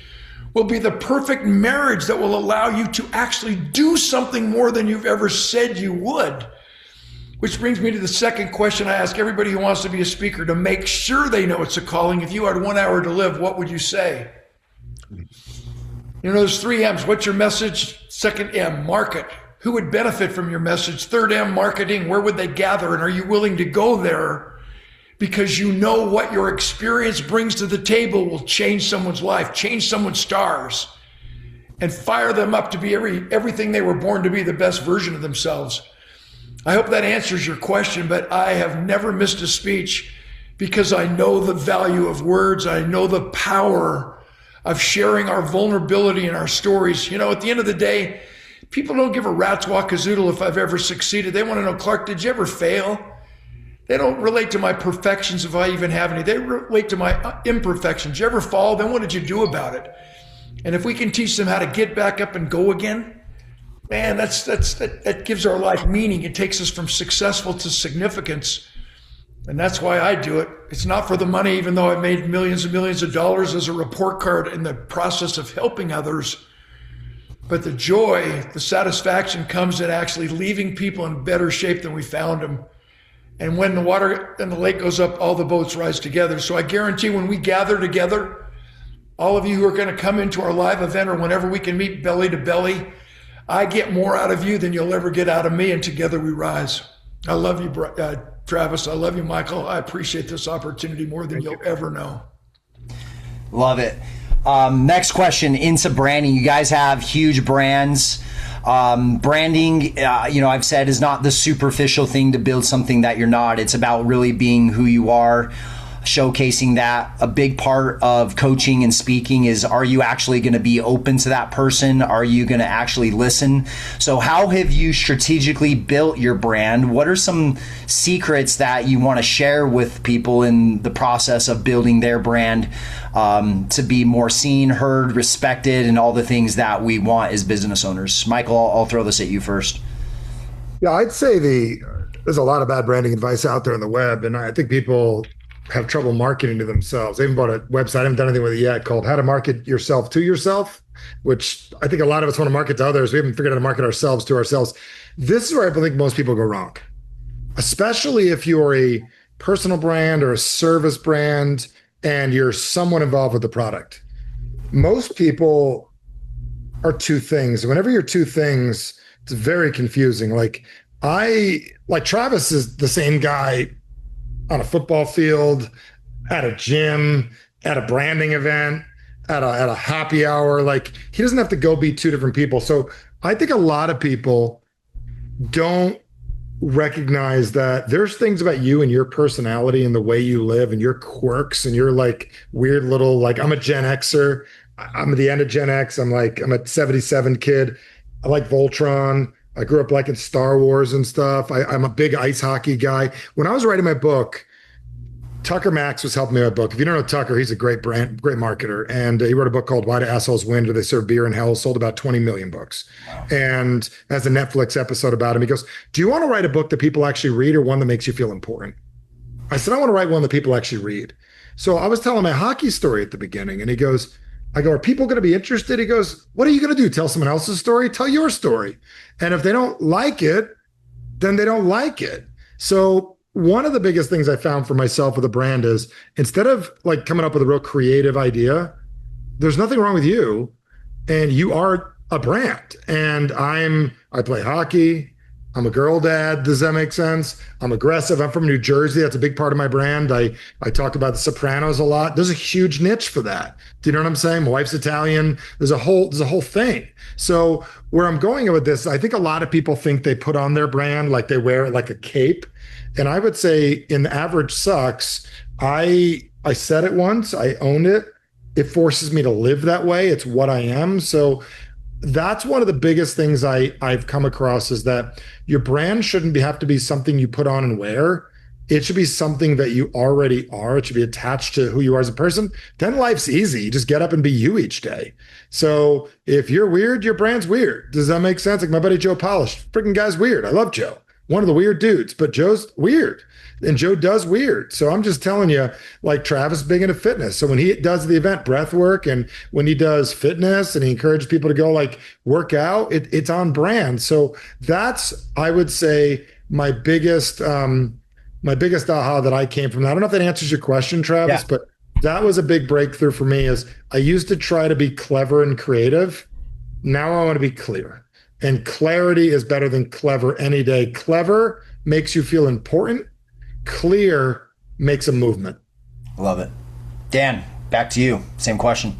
S2: will be the perfect marriage that will allow you to actually do something more than you've ever said you would. Which brings me to the second question I ask everybody who wants to be a speaker to make sure they know it's a calling. If you had 1 hour to live, what would you say? There's 3 M's. What's your message? Second M, market. Who would benefit from your message? Third M, marketing. Where would they gather? And are you willing to go there? Because you know what your experience brings to the table will change someone's life, change someone's stars, and fire them up to be everything they were born to be, the best version of themselves. I hope that answers your question, but I have never missed a speech because I know the value of words. I know the power of sharing our vulnerability and our stories. At the end of the day, people don't give a rat's wackazoodle if I've ever succeeded. They want to know, Clark, did you ever fail? They don't relate to my perfections if I even have any. They relate to my imperfections. Did you ever fall? Then what did you do about it? And if we can teach them how to get back up and go again, man, that gives our life meaning. It takes us from successful to significance. And that's why I do it. It's not for the money, even though I've made millions and millions of dollars as a report card in the process of helping others. But the joy, the satisfaction comes in actually leaving people in better shape than we found them. And when the water and the lake goes up, all the boats rise together. So I guarantee when we gather together, all of you who are going to come into our live event or whenever we can meet belly to belly, I get more out of you than you'll ever get out of me, and together we rise. I love you, Travis. I love you, Michael. I appreciate this opportunity more than you'll ever know.
S1: Love it. Next question, into branding. You guys have huge brands. Branding, I've said, is not the superficial thing to build something that you're not. It's about really being who you are, showcasing that. A big part of coaching and speaking is, are you actually going to be open to that person? Are you going to actually listen? So how have you strategically built your brand? What are some secrets that you want to share with people in the process of building their brand to be more seen, heard, respected, and all the things that we want as business owners? Michael, I'll throw this at you first.
S3: Yeah, I'd say there's a lot of bad branding advice out there on the web, and I think people have trouble marketing to themselves. I even bought a website, I haven't done anything with it yet, called How to Market Yourself to Yourself, which I think a lot of us want to market to others. We haven't figured out how to market ourselves to ourselves. This is where I think most people go wrong, especially if you're a personal brand or a service brand and you're somewhat involved with the product. Most people are two things. Whenever you're two things, it's very confusing. Like Travis is the same guy on a football field, at a gym, at a branding event, at a happy hour. Like, he doesn't have to go be two different people. So I think a lot of people don't recognize that there's things about you and your personality and the way you live and your quirks and your like weird little, like, I'm a Gen Xer. I'm at the end of Gen X. I'm a 77 kid. I like Voltron. I grew up liking Star Wars and stuff. I'm a big ice hockey guy. When I was writing my book, Tucker Max was helping me with my book. If you don't know Tucker, he's a great marketer. And he wrote a book called Why Do Assholes Win? Do They Serve Beer in Hell? Sold about 20 million books. Wow. And has a Netflix episode about him. He goes, do you want to write a book that people actually read or one that makes you feel important? I said, I want to write one that people actually read. So I was telling my hockey story at the beginning, and he goes, I go, are people going to be interested? He goes, what are you going to do? Tell someone else's story? Tell your story. And if they don't like it, then they don't like it. So one of the biggest things I found for myself with a brand is, instead of like coming up with a real creative idea, there's nothing wrong with you, and you are a brand. And I play hockey. I'm a girl dad. Does that make sense? I'm aggressive. I'm from New Jersey. That's a big part of my brand. I talk about The Sopranos a lot. There's a huge niche for that. Do you know what I'm saying? My wife's Italian. There's a whole thing. So where I'm going with this, I think a lot of people think they put on their brand like they wear it like a cape. And I would say, in the Average Sucks, I said it once. I own it. It forces me to live that way. It's what I am. So that's one of the biggest things I've come across, is that your brand shouldn't have to be something you put on and wear. It should be something that you already are. It should be attached to who you are as a person. Then life's easy. You just get up and be you each day. So if you're weird, your brand's weird. Does that make sense? Like my buddy Joe Polish, freaking guy's weird. I love Joe. One of the weird dudes, but Joe's weird. And Joe does weird. So I'm just telling you, like, Travis is big into fitness. So when he does the event breath work, and when he does fitness and he encourages people to go like work out, it's on brand. So that's, I would say, my biggest aha that I came from that. I don't know if that answers your question, Travis, but that was a big breakthrough for me. Is I used to try to be clever and creative. Now I want to be clear. And clarity is better than clever any day. Clever makes you feel important. Clear makes a movement.
S1: Love it. Dan, back to you. Same question.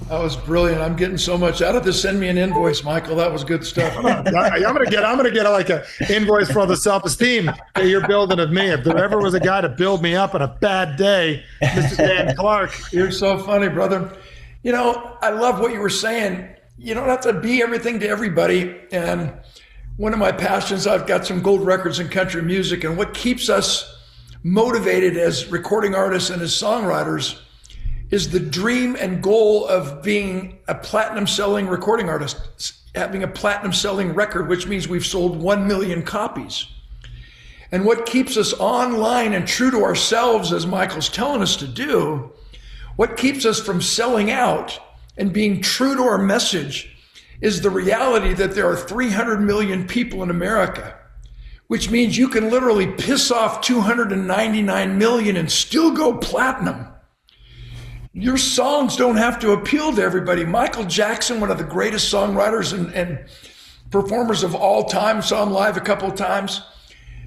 S2: That was brilliant. I'm getting so much out of this. Send me an invoice, Michael. That was good stuff.
S3: I'm gonna get like a invoice for all the self-esteem that you're building of me. If there ever was a guy to build me up on a bad day, Mr. Dan Clark.
S2: You're so funny, brother. You know, I love what you were saying. You don't have to be everything to everybody. And one of my passions, I've got some gold records in country music, and what keeps us motivated as recording artists and as songwriters is the dream and goal of being a platinum selling recording artist, having a platinum selling record, which means we've sold 1 million copies. And what keeps us online and true to ourselves, as Michael's telling us to do, what keeps us from selling out and being true to our message is the reality that there are 300 million people in America, which means you can literally piss off 299 million and still go platinum. Your songs don't have to appeal to everybody. Michael Jackson, one of the greatest songwriters and performers of all time, saw him live a couple of times.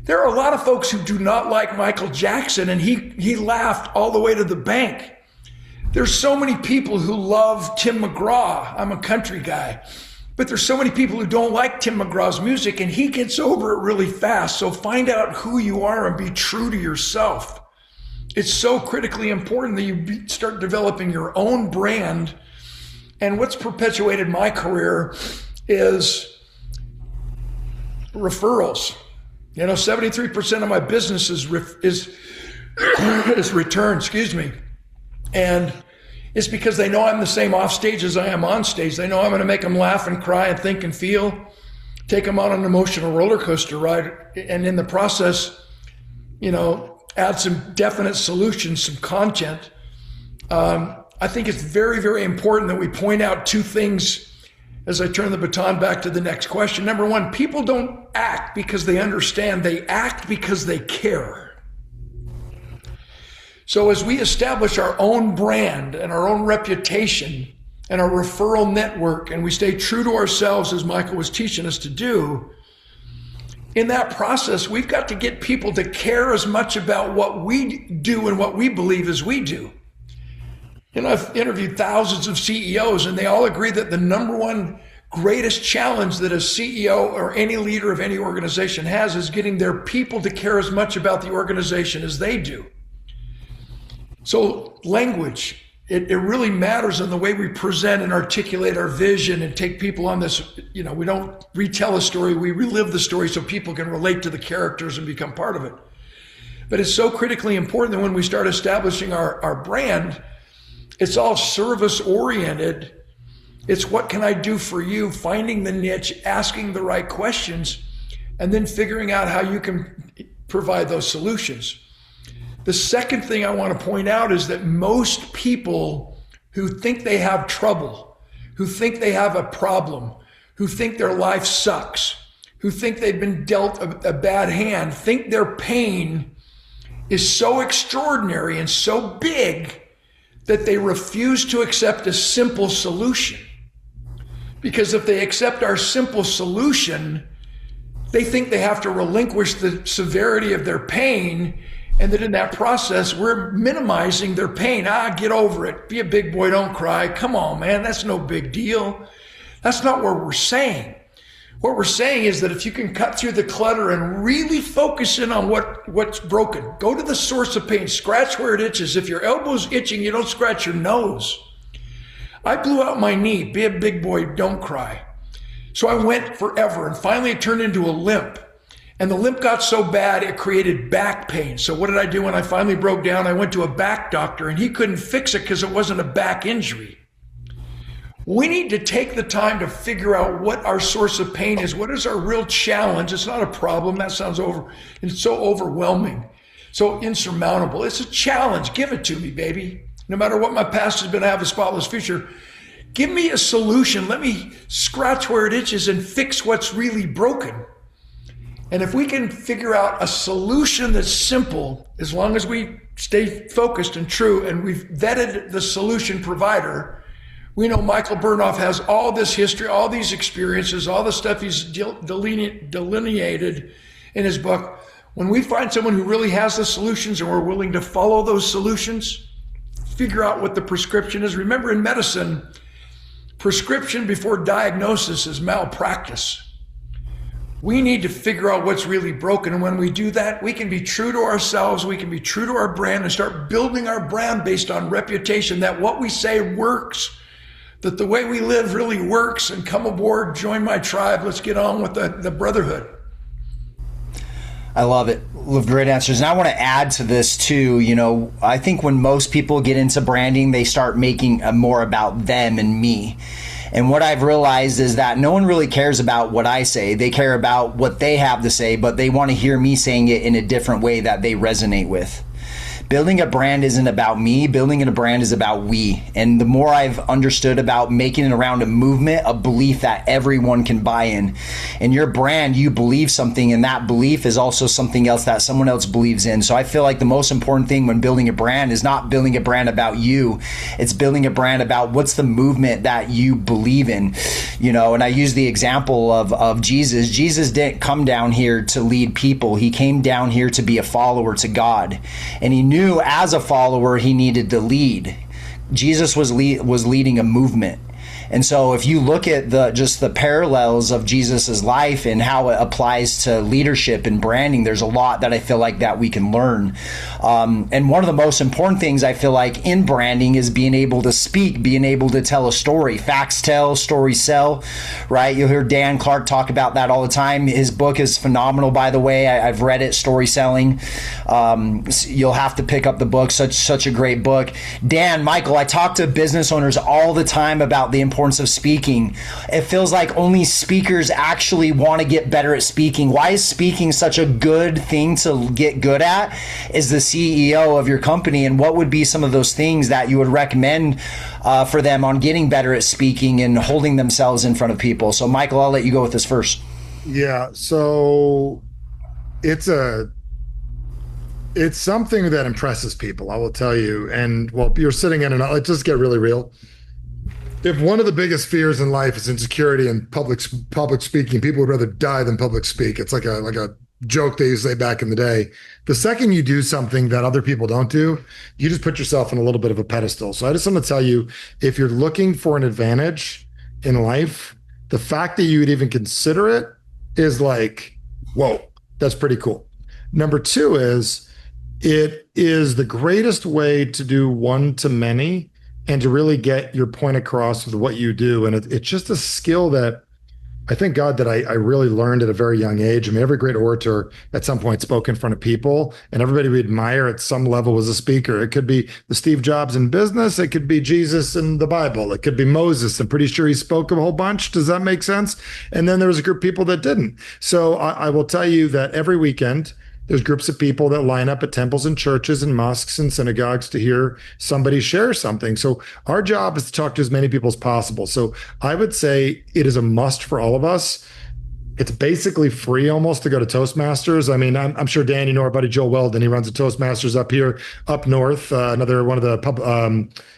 S2: There are a lot of folks who do not like Michael Jackson, and he laughed all the way to the bank. There's so many people who love Tim McGraw. I'm a country guy. But there's so many people who don't like Tim McGraw's music, and he gets over it really fast. So find out who you are and be true to yourself. It's so critically important that you start developing your own brand. And what's perpetuated my career is referrals. You know, 73% of my business is return, excuse me. And it's because they know I'm the same off stage as I am on stage. They know I'm going to make them laugh and cry and think and feel, take them on an emotional roller coaster ride. And in the process, you know, add some definite solutions, some content. I think it's very, very important that we point out two things as I turn the baton back to the next question. Number one, people don't act because they understand. They act because they care. So as we establish our own brand and our own reputation and our referral network, and we stay true to ourselves as Michael was teaching us to do, in that process, we've got to get people to care as much about what we do and what we believe as we do. You know, I've interviewed thousands of CEOs, and they all agree that the number one greatest challenge that a CEO or any leader of any organization has is getting their people to care as much about the organization as they do. So language, it really matters in the way we present and articulate our vision and take people on this. You know, we don't retell a story, we relive the story so people can relate to the characters and become part of it. But it's so critically important that when we start establishing our brand, it's all service oriented. It's what can I do for you, finding the niche, asking the right questions, and then figuring out how you can provide those solutions. The second thing I want to point out is that most people who think they have trouble, who think they have a problem, who think their life sucks, who think they've been dealt a bad hand, think their pain is so extraordinary and so big that they refuse to accept a simple solution. Because if they accept our simple solution, they think they have to relinquish the severity of their pain, and that in that process, we're minimizing their pain. Get over it. Be a big boy, don't cry. Come on, man, that's no big deal. That's not what we're saying. What we're saying is that if you can cut through the clutter and really focus in on what's broken, go to the source of pain, scratch where it itches. If your elbow's itching, you don't scratch your nose. I blew out my knee. Be a big boy, don't cry. So I went forever, and finally it turned into a limp. And the limp got so bad, it created back pain. So what did I do when I finally broke down? I went to a back doctor, and he couldn't fix it because it wasn't a back injury. We need to take the time to figure out what our source of pain is. What is our real challenge? It's not a problem. That sounds it's so overwhelming, so insurmountable. It's a challenge. Give it to me, baby. No matter what my past has been, I have a spotless future. Give me a solution. Let me scratch where it itches and fix what's really broken. And if we can figure out a solution that's simple, as long as we stay focused and true, and we've vetted the solution provider, we know Michael Bernoff has all this history, all these experiences, all the stuff he's delineated in his book. When we find someone who really has the solutions and we're willing to follow those solutions, figure out what the prescription is. Remember, in medicine, prescription before diagnosis is malpractice. We need to figure out what's really broken. And when we do that, we can be true to ourselves. We can be true to our brand and start building our brand based on reputation, that what we say works, that the way we live really works. And come aboard, join my tribe. Let's get on with the brotherhood.
S1: I love it. Love great answers. And I want to add to this too. You know, I think when most people get into branding, they start making more about them and me. And what I've realized is that no one really cares about what I say. They care about what they have to say, but they want to hear me saying it in a different way that they resonate with. Building a brand isn't about me. Building a brand is about we. And the more I've understood about making it around a movement, a belief that everyone can buy in. In your brand, you believe something, and that belief is also something else that someone else believes in. So I feel like the most important thing when building a brand is not building a brand about you. It's building a brand about what's the movement that you believe in. You know, and I use the example of Jesus. Jesus didn't come down here to lead people. He came down here to be a follower to God. And he knew as a follower he needed to lead. Jesus was leading a movement. And so if you look at just the parallels of Jesus's life and how it applies to leadership and branding, there's a lot that I feel like that we can learn. And one of the most important things I feel like in branding is being able to speak, being able to tell a story. Facts tell, stories sell, right? You'll hear Dan Clark talk about that all the time. His book is phenomenal, by the way. I've read it, Story Selling. You'll have to pick up the book. Such a great book. Dan, Michael, I talk to business owners all the time about the importance of speaking. It feels like only speakers actually want to get better at speaking. Why is speaking such a good thing to get good at as the CEO of your company? And what would be some of those things that you would recommend for them on getting better at speaking and holding themselves in front of people? So Michael, I'll let you go with this first.
S3: Yeah. So it's something that impresses people, I will tell you. And well, you're sitting in let's just get really real. If one of the biggest fears in life is insecurity and public speaking, people would rather die than public speak. It's like a joke they used to say back in the day. The second you do something that other people don't do, you just put yourself on a little bit of a pedestal. So I just want to tell you, if you're looking for an advantage in life, the fact that you would even consider it is like, whoa, that's pretty cool. Number two is, it is the greatest way to do one to many and to really get your point across with what you do. And it's just a skill that I thank God that I really learned at a very young age. I mean, every great orator at some point spoke in front of people, and everybody we admire at some level was a speaker. It could be the Steve Jobs in business. It could be Jesus in the Bible. It could be Moses. I'm pretty sure he spoke a whole bunch. Does that make sense? And then there was a group of people that didn't. So I will tell you that every weekend, there's groups of people that line up at temples and churches and mosques and synagogues to hear somebody share something. So our job is to talk to as many people as possible. So I would say it is a must for all of us. It's basically free almost to go to Toastmasters. I mean, I'm sure, Dan, you know our buddy Joel Weldon. He runs a Toastmasters up here, up north. Another one of the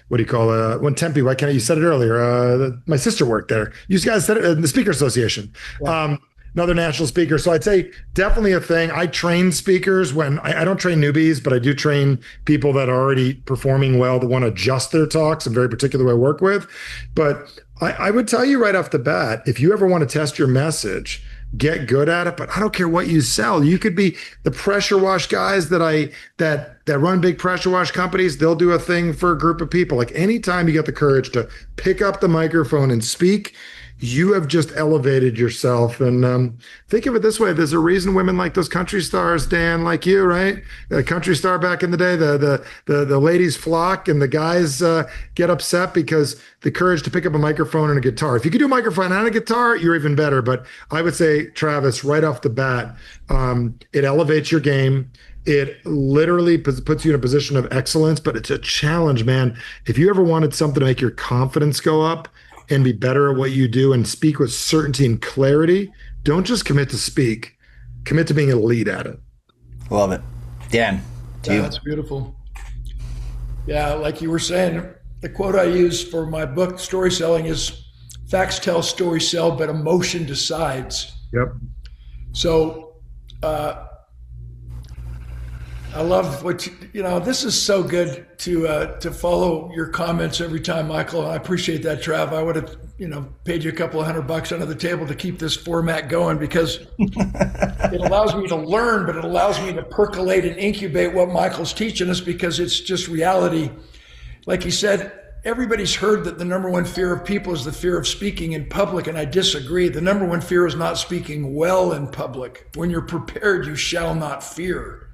S3: what do you call one Tempe? Why can't you said it earlier? My sister worked there. You guys said it in the Speaker Association. Yeah. Another national speaker. So I'd say definitely a thing. I train speakers when I don't train newbies, but I do train people that are already performing well, that want to adjust their talks. I'm very particular who I work with. But I would tell you right off the bat, if you ever want to test your message, get good at it. But I don't care what you sell. You could be the pressure wash guys that run big pressure wash companies. They'll do a thing for a group of people. Like anytime you get the courage to pick up the microphone and speak, you have just elevated yourself. And think of it this way. There's a reason women like those country stars, Dan, like you, right? A country star back in the day, the ladies flock and the guys get upset because the courage to pick up a microphone and a guitar. If you could do a microphone and a guitar, you're even better. But I would say, Travis, right off the bat, it elevates your game. It literally puts you in a position of excellence, but it's a challenge, man. If you ever wanted something to make your confidence go up and be better at what you do and speak with certainty and clarity, don't just commit to speak, commit to being a lead at it.
S1: Love it. Dan, to you.
S2: That's beautiful. Yeah, like you were saying, the quote I use for my book, Story Selling, is facts tell, stories sell, but emotion decides.
S3: Yep.
S2: So I love what this is so good to follow your comments every time, Michael. I appreciate that, Trav. I would have, paid you a couple of $100 under the table to keep this format going, because it allows me to learn, but it allows me to percolate and incubate what Michael's teaching us, because it's just reality. Like he said, everybody's heard that the number one fear of people is the fear of speaking in public, and I disagree. The number one fear is not speaking well in public. When you're prepared, you shall not fear.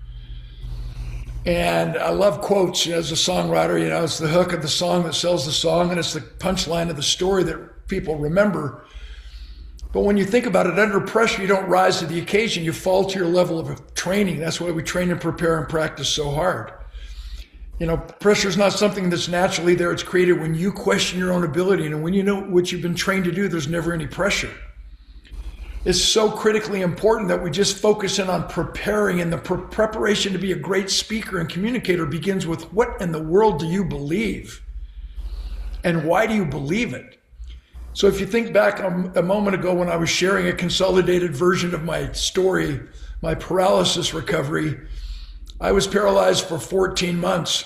S2: And I love quotes. As a songwriter, it's the hook of the song that sells the song, and it's the punchline of the story that people remember. But when you think about it, under pressure, you don't rise to the occasion. You fall to your level of training. That's why we train and prepare and practice so hard. Pressure is not something that's naturally there. It's created when you question your own ability. And when you know what you've been trained to do, there's never any pressure. It's so critically important that we just focus in on preparing. And the preparation to be a great speaker and communicator begins with, what in the world do you believe? And why do you believe it? So if you think back a moment ago when I was sharing a consolidated version of my story, my paralysis recovery, I was paralyzed for 14 months.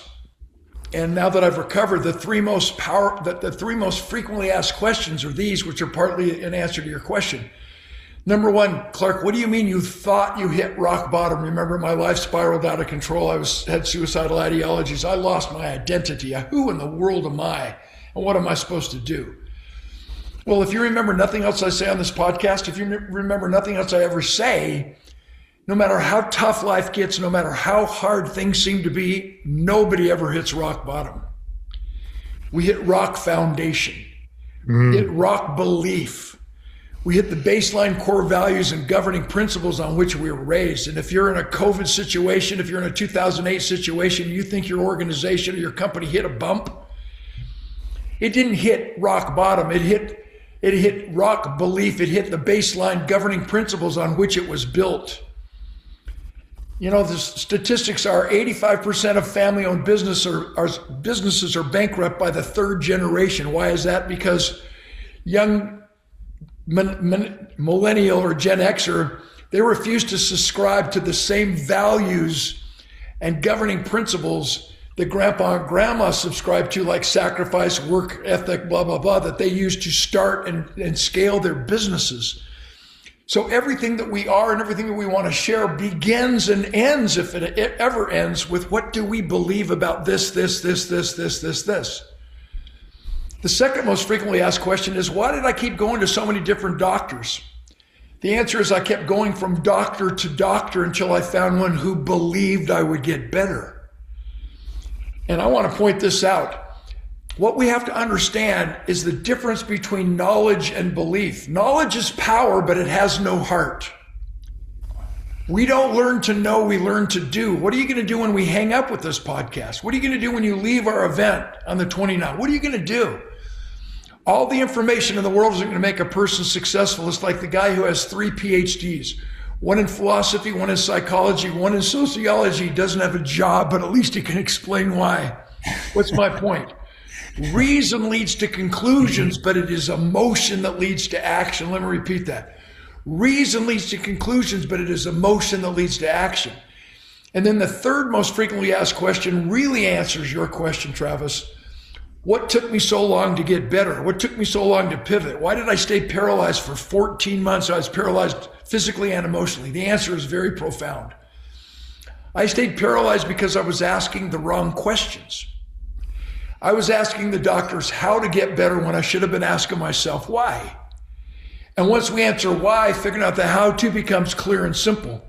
S2: And now that I've recovered, the three most frequently asked questions are these, which are partly an answer to your question. Number one, Clark, what do you mean you thought you hit rock bottom? Remember, my life spiraled out of control. I had suicidal ideologies. I lost my identity. Who in the world am I? And what am I supposed to do? Well, if you remember nothing else I say on this podcast, if you remember nothing else I ever say, no matter how tough life gets, no matter how hard things seem to be, nobody ever hits rock bottom. We hit rock foundation. We hit rock belief. We hit the baseline core values and governing principles on which we were raised. And if you're in a COVID situation, if you're in a 2008 situation, you think your organization or your company hit a bump, it didn't hit rock bottom. It hit rock belief. It hit the baseline governing principles on which it was built. The statistics are 85% of family-owned businesses are bankrupt by the third generation. Why is that? Because young millennial or Gen Xer, they refuse to subscribe to the same values and governing principles that grandpa and grandma subscribed to, like sacrifice, work ethic, blah, blah, blah, that they use to start and scale their businesses. So everything that we are and everything that we want to share begins and ends, if it ever ends, with what do we believe about this. The second most frequently asked question is, why did I keep going to so many different doctors? The answer is, I kept going from doctor to doctor until I found one who believed I would get better. And I want to point this out. What we have to understand is the difference between knowledge and belief. Knowledge is power, but it has no heart. We don't learn to know, we learn to do. What are you going to do when we hang up with this podcast? What are you going to do when you leave our event on the 29th? What are you going to do? All the information in the world isn't going to make a person successful. It's like the guy who has 3 PhDs, one in philosophy, one in psychology, one in sociology. He doesn't have a job, but at least he can explain why. What's my point? Reason leads to conclusions, but it is emotion that leads to action. Let me repeat that. Reason leads to conclusions, but it is emotion that leads to action. And then the third most frequently asked question really answers your question, Travis. What took me so long to get better? What took me so long to pivot? Why did I stay paralyzed for 14 months? I was paralyzed physically and emotionally. The answer is very profound. I stayed paralyzed because I was asking the wrong questions. I was asking the doctors how to get better when I should have been asking myself why. And once we answer why, figuring out the how to becomes clear and simple.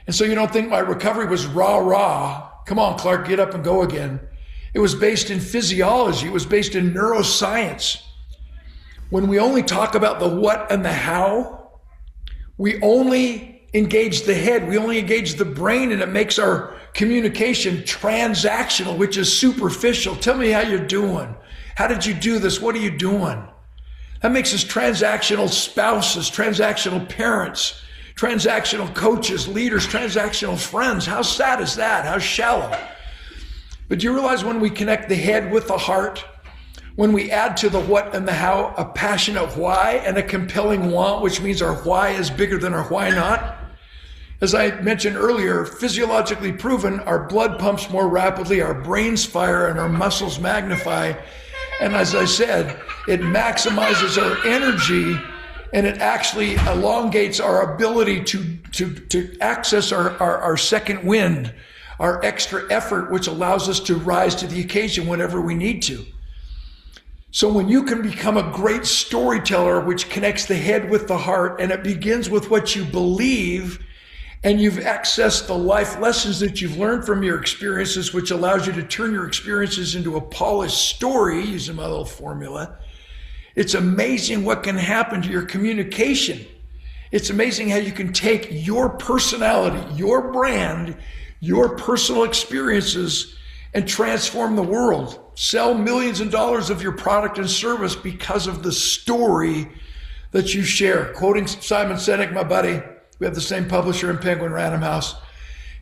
S2: And so you don't think my recovery was rah. Come on, Clark, get up and go again. It was based in physiology. It was based in neuroscience. When we only talk about the what and the how, we only engage the head. We only engage the brain, and it makes our communication transactional, which is superficial. Tell me how you're doing. How did you do this? What are you doing? That makes us transactional spouses, transactional parents, transactional coaches, leaders, transactional friends. How sad is that? How shallow. But do you realize when we connect the head with the heart, when we add to the what and the how a passionate why and a compelling want, which means our why is bigger than our why not, As I mentioned earlier, physiologically proven, our blood pumps more rapidly, our brains fire, and our muscles magnify. And as I said, it maximizes our energy, and it actually elongates our ability to access our second wind, our extra effort, which allows us to rise to the occasion whenever we need to. So when you can become a great storyteller, which connects the head with the heart, and it begins with what you believe, and you've accessed the life lessons that you've learned from your experiences, which allows you to turn your experiences into a polished story, using my little formula, it's amazing what can happen to your communication. It's amazing how you can take your personality, your brand, your personal experiences, and transform the world. Sell millions of dollars of your product and service because of the story that you share. Quoting Simon Sinek, my buddy, we have the same publisher in Penguin Random House.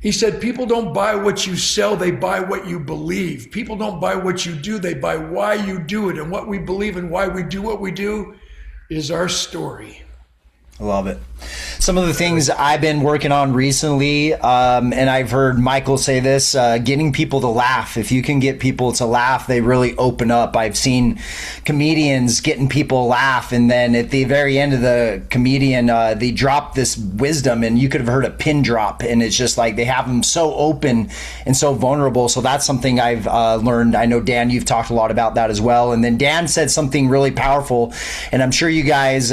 S2: He said, people don't buy what you sell, they buy what you believe. People don't buy what you do, they buy why you do it. And what we believe and why we do what we do is our story.
S1: I love it. Some of the things I've been working on recently, and I've heard Michael say this, getting people to laugh. If you can get people to laugh, they really open up. I've seen comedians getting people to laugh, and then at the very end of the comedian, they drop this wisdom, and you could have heard a pin drop, and it's just like they have them so open and so vulnerable. So that's something I've learned. I know, Dan, you've talked a lot about that as well. And then Dan said something really powerful, and I'm sure you guys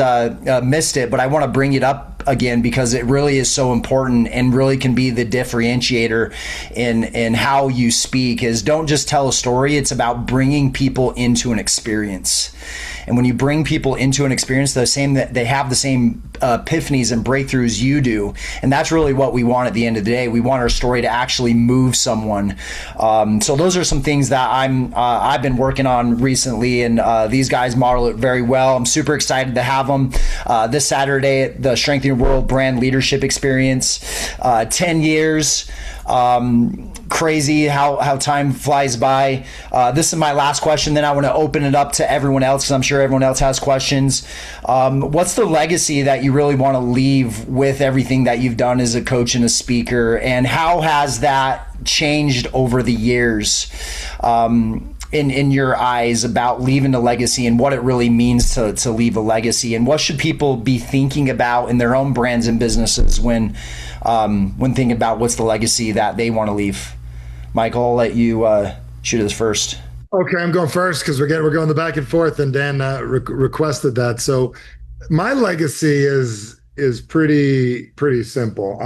S1: missed it, but I want to bring it up again because it really is so important and really can be the differentiator in how you speak. Is don't just tell a story, it's about bringing people into an experience. And when you bring people into an experience, they have the same epiphanies and breakthroughs you do. And that's really what we want at the end of the day. We want our story to actually move someone. So those are some things that I've been working on recently, and these guys model it very well. I'm super excited to have them this Saturday at the Strength Your World Brand Leadership Experience. 10 years. Crazy how time flies by. This is my last question, then I want to open it up to everyone else because I'm sure everyone else has questions. What's the legacy that you really want to leave with everything that you've done as a coach and a speaker, and how has that changed over the years in your eyes about leaving a legacy and what it really means to leave a legacy, and what should people be thinking about in their own brands and businesses when thinking about what's the legacy that they want to leave? Michael, I'll let you shoot us first.
S3: Okay, I'm going first because we're going the back and forth, and Dan requested that. So my legacy is pretty simple.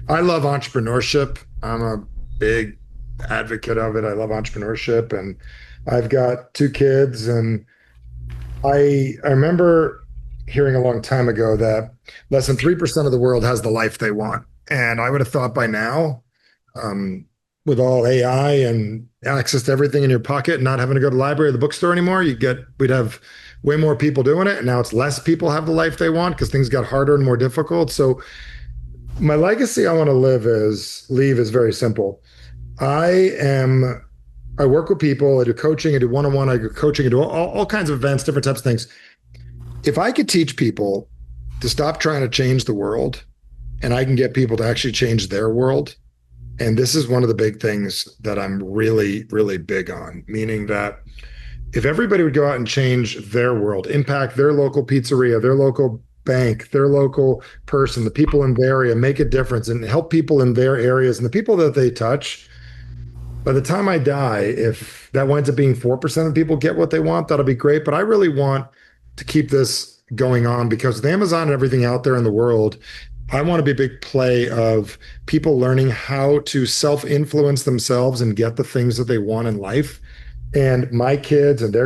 S3: I love entrepreneurship. I'm a big advocate of it. I love entrepreneurship, and I've got 2 kids, and I remember hearing a long time ago that less than 3% of the world has the life they want. And I would have thought by now, with all AI and access to everything in your pocket and not having to go to the library or the bookstore anymore, we'd have way more people doing it. And now it's less people have the life they want because things got harder and more difficult. So my legacy I want to leave is very simple. I work with people, I do coaching, I do one-on-one, I do coaching, I do all kinds of events, different types of things. If I could teach people to stop trying to change the world, and I can get people to actually change their world, and this is one of the big things that I'm really, really big on, meaning that if everybody would go out and change their world, impact their local pizzeria, their local bank, their local person, the people in their area, make a difference and help people in their areas and the people that they touch, by the time I die, if that winds up being 4% of people get what they want, that'll be great. But I really want to keep this going on because with Amazon and everything out there in the world, I want to be a big play of people learning how to self-influence themselves and get the things that they want in life. And my kids and my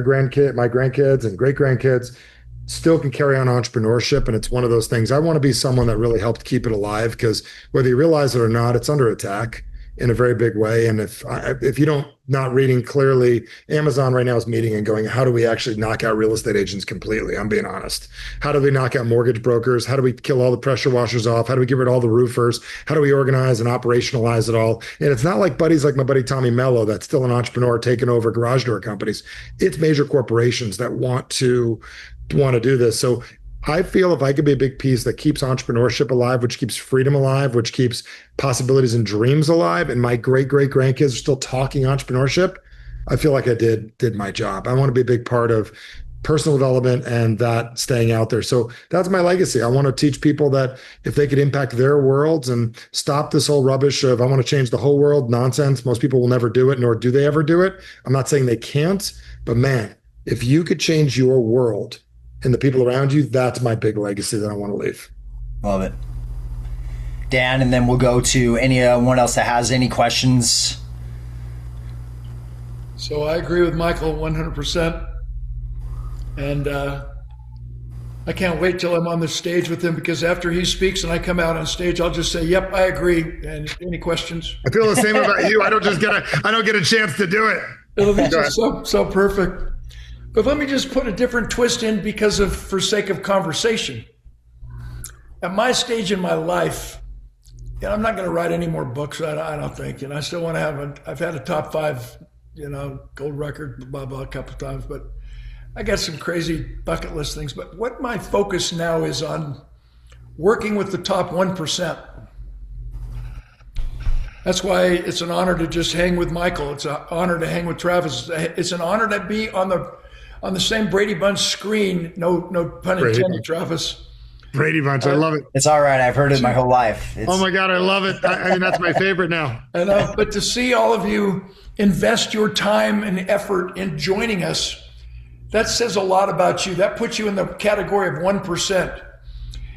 S3: grandkids and great-grandkids still can carry on entrepreneurship. And it's one of those things. I want to be someone that really helped keep it alive because whether you realize it or not, it's under attack in a very big way. And if you don't not reading clearly, Amazon right now is meeting and going, how do we actually knock out real estate agents completely? I'm being honest. How do we knock out mortgage brokers? How do we kill all the pressure washers off? How do we get rid of all the roofers? How do we organize and operationalize it all? And it's not like buddies like my buddy Tommy Mello that's still an entrepreneur taking over garage door companies. It's major corporations that want to do this. So I feel if I could be a big piece that keeps entrepreneurship alive, which keeps freedom alive, which keeps possibilities and dreams alive, and my great great grandkids are still talking entrepreneurship, I feel like I did my job. I want to be a big part of personal development and that staying out there. So that's my legacy. I want to teach people that if they could impact their worlds and stop this whole rubbish of I want to change the whole world nonsense. Most people will never do it, nor do they ever do it. I'm not saying they can't, but man, if you could change your world and the people around you, that's my big legacy that I want to leave.
S1: Love it. Dan, and then we'll go to anyone else that has any questions.
S2: So I agree with Michael 100%. And I can't wait till I'm on the stage with him, because after he speaks and I come out on stage, I'll just say, yep, I agree. And any questions?
S3: I feel the same about you. I don't get a chance to do it.
S2: It'll be just so perfect. But let me just put a different twist in for sake of conversation. At my stage in my life, I'm not going to write any more books. I don't think, I still want to I've had a top 5, gold record, blah, blah, a couple of times, but I got some crazy bucket list things. But what my focus now is on working with the top 1%. That's why it's an honor to just hang with Michael. It's an honor to hang with Travis. It's an honor to be on the same Brady Bunch screen. No pun intended, Travis.
S3: Brady Bunch, I love it.
S1: It's all right. I've heard it my whole life.
S3: Oh my God, I love it. I mean, that's my favorite now.
S2: But to see all of you invest your time and effort in joining us, that says a lot about you. That puts you in the category of 1%.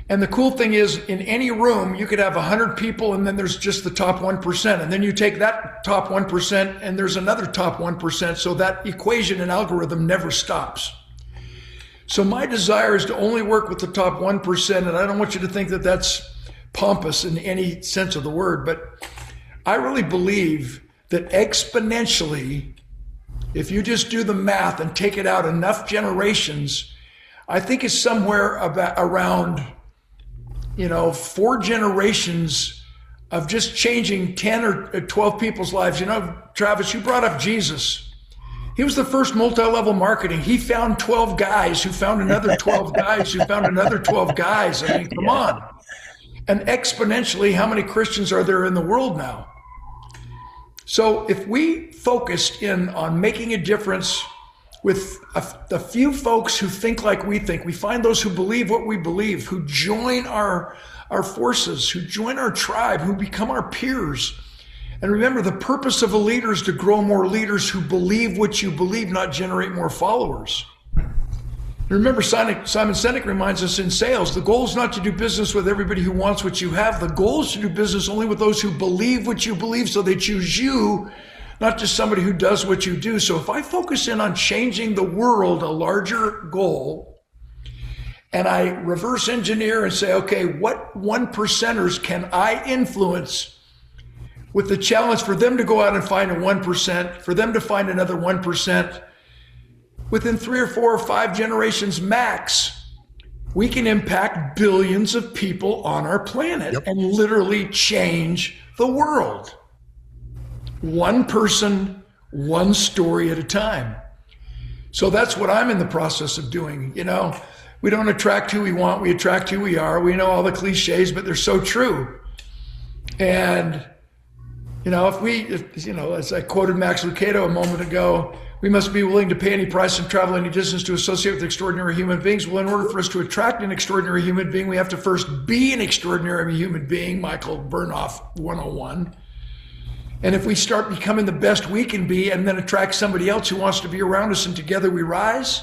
S2: And the cool thing is, in any room, you could have 100 people, and then there's just the top 1%. And then you take that top 1%, and there's another top 1%. So that equation and algorithm never stops. So my desire is to only work with the top 1%. And I don't want you to think that that's pompous in any sense of the word, but I really believe that exponentially, if you just do the math and take it out enough generations, I think it's somewhere around 4 generations of just changing 10 or 12 people's lives. Travis, you brought up Jesus. He was the first multi-level marketing. He found 12 guys who found another 12 guys who found another 12 guys. I mean, come on. And exponentially, how many Christians are there in the world now? So if we focused in on making a difference with a few folks who think like we think, we find those who believe what we believe, who join our forces, who join our tribe, who become our peers. And remember, the purpose of a leader is to grow more leaders who believe what you believe, not generate more followers. Remember, Simon Sinek reminds us in sales, the goal is not to do business with everybody who wants what you have. The goal is to do business only with those who believe what you believe, so they choose you, not just somebody who does what you do. So if I focus in on changing the world, a larger goal, and I reverse engineer and say, okay, what 1%ers can I influence with the challenge for them to go out and find a 1%, for them to find another 1%, within 3 or 4 or 5 generations max, we can impact billions of people on our planet and literally change the world. One person, one story at a time. So that's what I'm in the process of doing. We don't attract who we want, we attract who we are. We know all the cliches, but they're so true. And as I quoted Max Lucado a moment ago, we must be willing to pay any price and travel any distance to associate with extraordinary human beings. Well, in order for us to attract an extraordinary human being, we have to first be an extraordinary human being, Michael Bernoff 101. And if we start becoming the best we can be and then attract somebody else who wants to be around us and together we rise,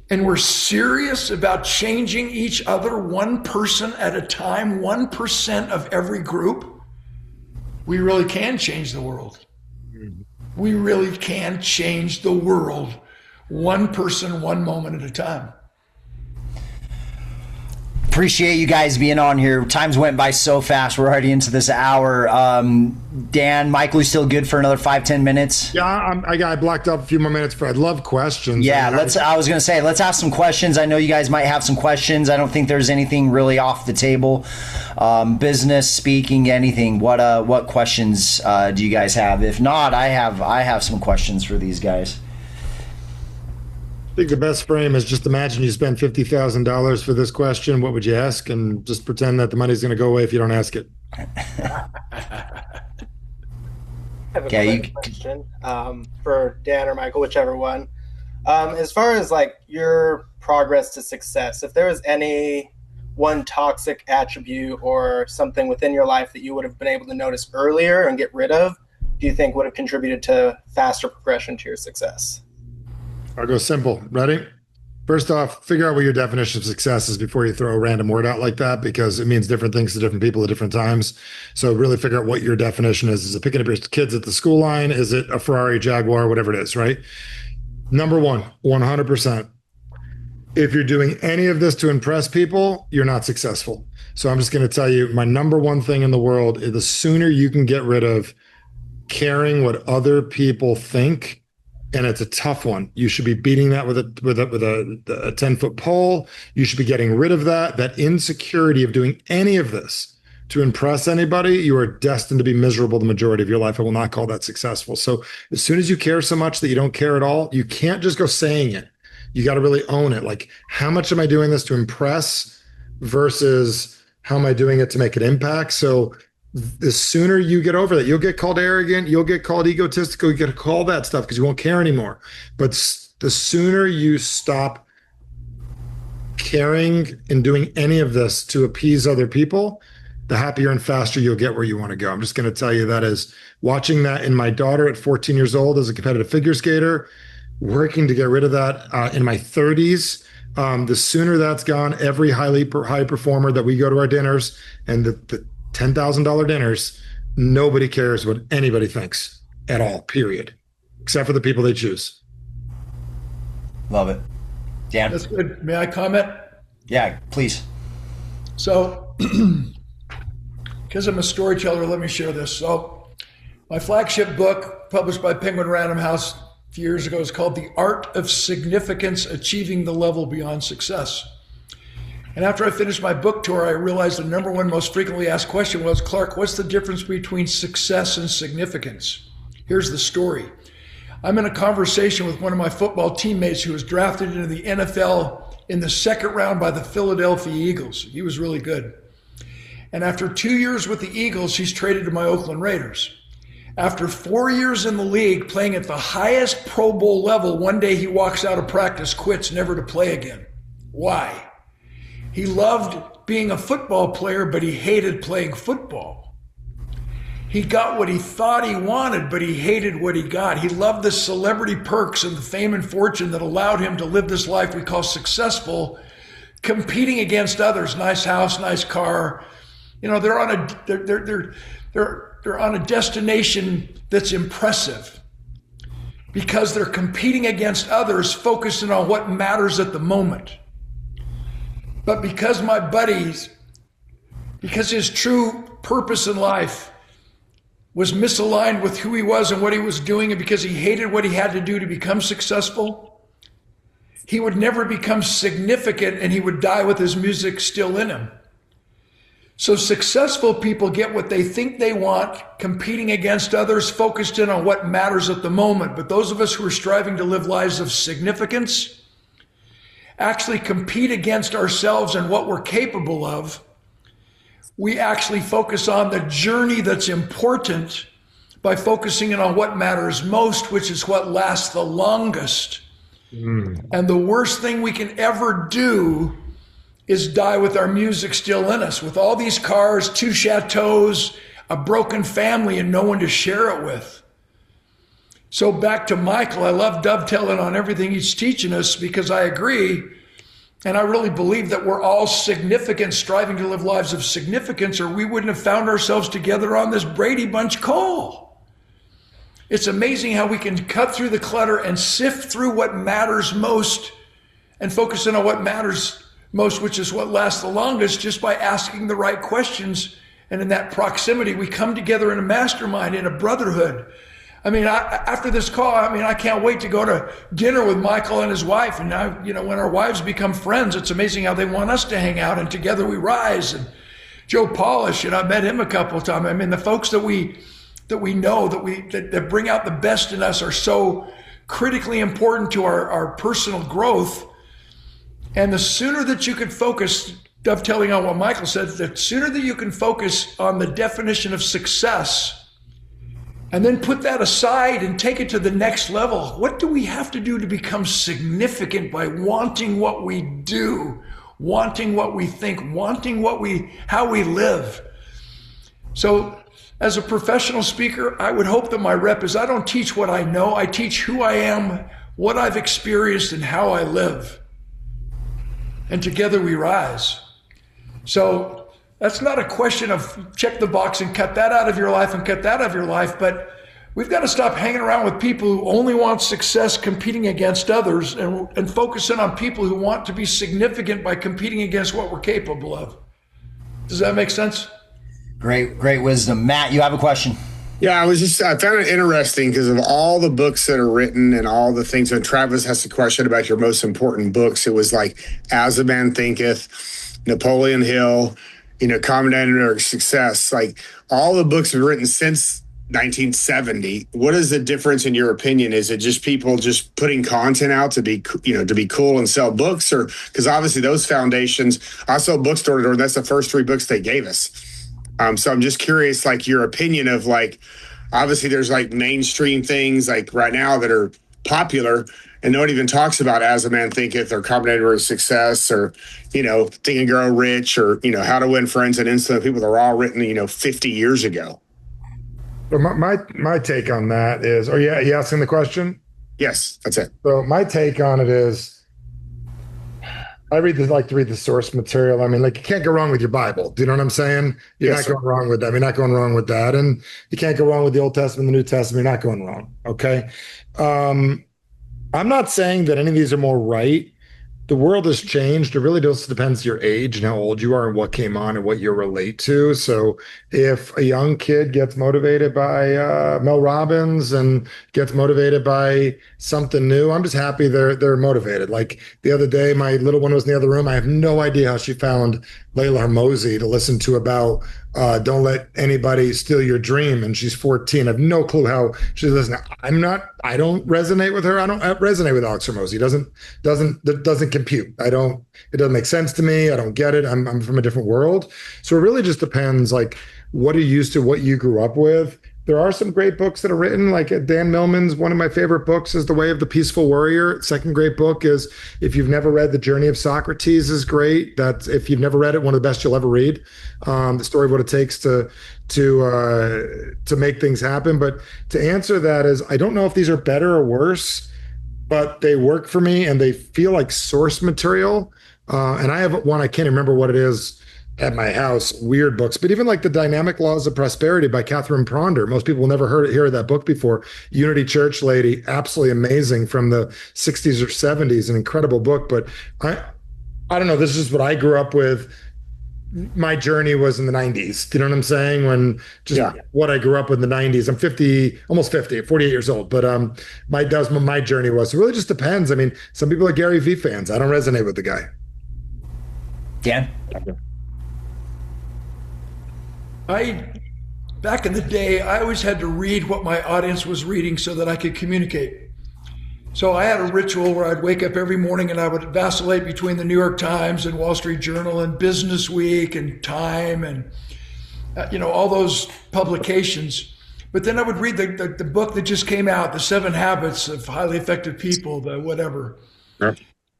S2: and we're serious about changing each other one person at a time, 1% of every group, we really can change the world. We really can change the world, one person, one moment at a time.
S1: Appreciate you guys being on here. Times went by so fast. We're already into this hour. Dan, Michael, you still good for another 5-10 minutes?
S3: Yeah, I blocked up a few more minutes for. I'd love questions.
S1: Yeah, I was gonna say let's ask some questions. I know you guys might have some questions. I don't think there's anything really off the table. Business, speaking, anything. What questions do you guys have? If not, I have some questions for these guys.
S3: think the best frame is just imagine you spend $50,000 for this question. What would you ask? And just pretend that the money's going to go away if you don't ask it.
S4: I have a question for Dan or Michael, whichever one. As far as like your progress to success, if there was any one toxic attribute or something within your life that you would have been able to notice earlier and get rid of, do you think would have contributed to faster progression to your success?
S3: I'll go simple. Ready? First off, figure out what your definition of success is before you throw a random word out like that, because it means different things to different people at different times. So really figure out what your definition is. Is it picking up your kids at the school line? Is it a Ferrari, Jaguar, whatever it is, right? Number one, 100%. If you're doing any of this to impress people, you're not successful. So I'm just going to tell you, my number one thing in the world is the sooner you can get rid of caring what other people think, and it's a tough one. You should be beating that with a 10-foot pole. You should be getting rid of that insecurity of doing any of this to impress anybody. You are destined to be miserable the majority of your life. I will not call that successful. So as soon as you care so much that you don't care at all, you can't just go saying it. You got to really own it. Like, how much am I doing this to impress versus how am I doing it to make an impact? So the sooner you get over that, you'll get called arrogant, you'll get called egotistical, you get called that stuff because you won't care anymore. But the sooner you stop caring and doing any of this to appease other people, the happier and faster you'll get where you want to go. I'm just going to tell you that is watching that in my daughter at 14 years old as a competitive figure skater, working to get rid of that in my 30s. The sooner that's gone, every high performer that we go to our dinners and the $10,000 dinners, nobody cares what anybody thinks at all, period, except for the people they choose.
S1: Love it. Dan?
S2: That's good. May I comment?
S1: Yeah, please.
S2: So, because I'm a storyteller, let me share this. So, my flagship book, published by Penguin Random House a few years ago, is called The Art of Significance: Achieving the Level Beyond Success. And after I finished my book tour, I realized the number one most frequently asked question was, Clark, what's the difference between success and significance? Here's the story. I'm in a conversation with one of my football teammates who was drafted into the NFL in the second round by the Philadelphia Eagles. He was really good. And after 2 years with the Eagles, he's traded to my Oakland Raiders. After 4 years in the league, playing at the highest Pro Bowl level, one day he walks out of practice, quits, never to play again. Why? He loved being a football player, but he hated playing football. He got what he thought he wanted, but he hated what he got. He loved the celebrity perks and the fame and fortune that allowed him to live this life we call successful, competing against others. Nice house, nice car. You know, they're on a destination that's impressive because they're competing against others, focusing on what matters at the moment. But because his true purpose in life was misaligned with who he was and what he was doing, and because he hated what he had to do to become successful, he would never become significant and he would die with his music still in him. So successful people get what they think they want, competing against others, focused in on what matters at the moment. But those of us who are striving to live lives of significance actually compete against ourselves and what we're capable of. We actually focus on the journey that's important by focusing in on what matters most, which is what lasts the longest. And the worst thing we can ever do is die with our music still in us, with all these cars, 2 chateaus, a broken family, and no one to share it with. So back to Michael, I love dovetailing on everything he's teaching us because I agree. And I really believe that we're all significant, striving to live lives of significance, or we wouldn't have found ourselves together on this Brady Bunch call. It's amazing how we can cut through the clutter and sift through what matters most and focus in on what matters most, which is what lasts the longest, just by asking the right questions. And in that proximity, we come together in a mastermind, in a brotherhood. I mean, after this call, I can't wait to go to dinner with Michael and his wife. And now, when our wives become friends, it's amazing how they want us to hang out, and together we rise. And Joe Polish, I met him a couple of times. I mean, the folks that we know that bring out the best in us are so critically important to our personal growth. And the sooner that you can focus, dovetailing on what Michael said, the sooner that you can focus on the definition of success and then put that aside and take it to the next level. What do we have to do to become significant by wanting what we do, wanting what we think, wanting how we live? So as a professional speaker, I would hope that my rep is I don't teach what I know, I teach who I am, what I've experienced, and how I live. And together we rise. So that's not a question of check the box and cut that out of your life and cut that out of your life, but we've got to stop hanging around with people who only want success competing against others and focus in on people who want to be significant by competing against what we're capable of. Does that make sense?
S1: Great wisdom. Matt, you have a question?
S5: Yeah, I found it interesting because of all the books that are written and all the things. When Travis asked a question about your most important books, it was like As a Man Thinketh, Napoleon Hill, Common Enemy of Success. Like all the books have been written since 1970. What is the difference in your opinion? Is it just people just putting content out to be cool and sell books, or because obviously those foundations, I sold bookstore to door. That's the first 3 books they gave us. So I'm just curious, like your opinion of like, obviously there's like mainstream things like right now that are popular and no one even talks about As a Man Thinketh or Common Enemy of Success or, Think and Grow Rich or, How to Win Friends and Influence People that are all written, 50 years ago.
S3: Well, my take on that is, are you asking the question?
S5: Yes, that's it.
S3: So my take on it is, I like to read the source material. I mean, like you can't go wrong with your Bible. Do you know what I'm saying? You're not going wrong with that. You're not going wrong with that. And you can't go wrong with the Old Testament, the New Testament. You're not going wrong. Okay. I'm not saying that any of these are more right. The world has changed. It really just depends your age and how old you are and what came on and what you relate to. So if a young kid gets motivated by Mel Robbins and gets motivated by something new, I'm just happy they're motivated. Like the other day, my little one was in the other room. I have no idea how she found Layla Hermosi to listen to about don't let anybody steal your dream. And she's 14. I have no clue how she's listening. I don't resonate with her. I don't resonate with Alex Hermosi. It doesn't compute. It doesn't make sense to me. I don't get it. I'm from a different world. So it really just depends like what are you used to, what you grew up with. There are some great books that are written, like Dan Millman's. One of my favorite books is The Way of the Peaceful Warrior. Second great book is, if you've never read The Journey of Socrates, is great. That's, if you've never read it, one of the best you'll ever read. The story of what it takes to make things happen. But to answer that is, I don't know if these are better or worse, but they work for me and they feel like source material. And I have one, I can't remember what it is at my house, weird books, but even like The Dynamic Laws of Prosperity by Catherine Pronder. Most people will never hear of that book before. Unity Church lady, absolutely amazing, from the 60s or 70s, an incredible book. But I don't know, this is what I grew up with. My journey was in the 90s. Do you know what I'm saying? When what I grew up with in the 90s. I'm 50, almost 50, 48 years old. But my journey was. It really just depends. I mean, some people are Gary Vee fans. I don't resonate with the guy.
S1: Dan?
S2: Back in the day, I always had to read what my audience was reading so that I could communicate. So I had a ritual where I'd wake up every morning and I would vacillate between the New York Times and Wall Street Journal and Business Week and Time and, all those publications. But then I would read the book that just came out, The 7 Habits of Highly Effective People, the whatever. Sure.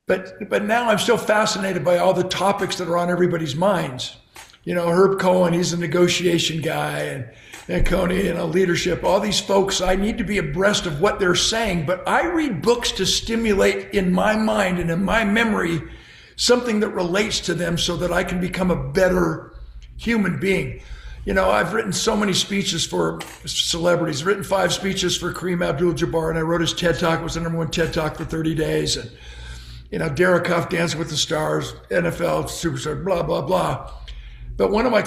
S2: But now I'm still fascinated by all the topics that are on everybody's minds. Herb Cohen, he's a negotiation guy, and Coney, leadership, all these folks, I need to be abreast of what they're saying, but I read books to stimulate in my mind and in my memory something that relates to them so that I can become a better human being. I've written so many speeches for celebrities, written 5 speeches for Kareem Abdul-Jabbar, and I wrote his TED Talk. It was the #1 TED Talk for 30 days. And, Derek Huff, Dancing with the Stars, NFL superstar, blah, blah, blah. But one of my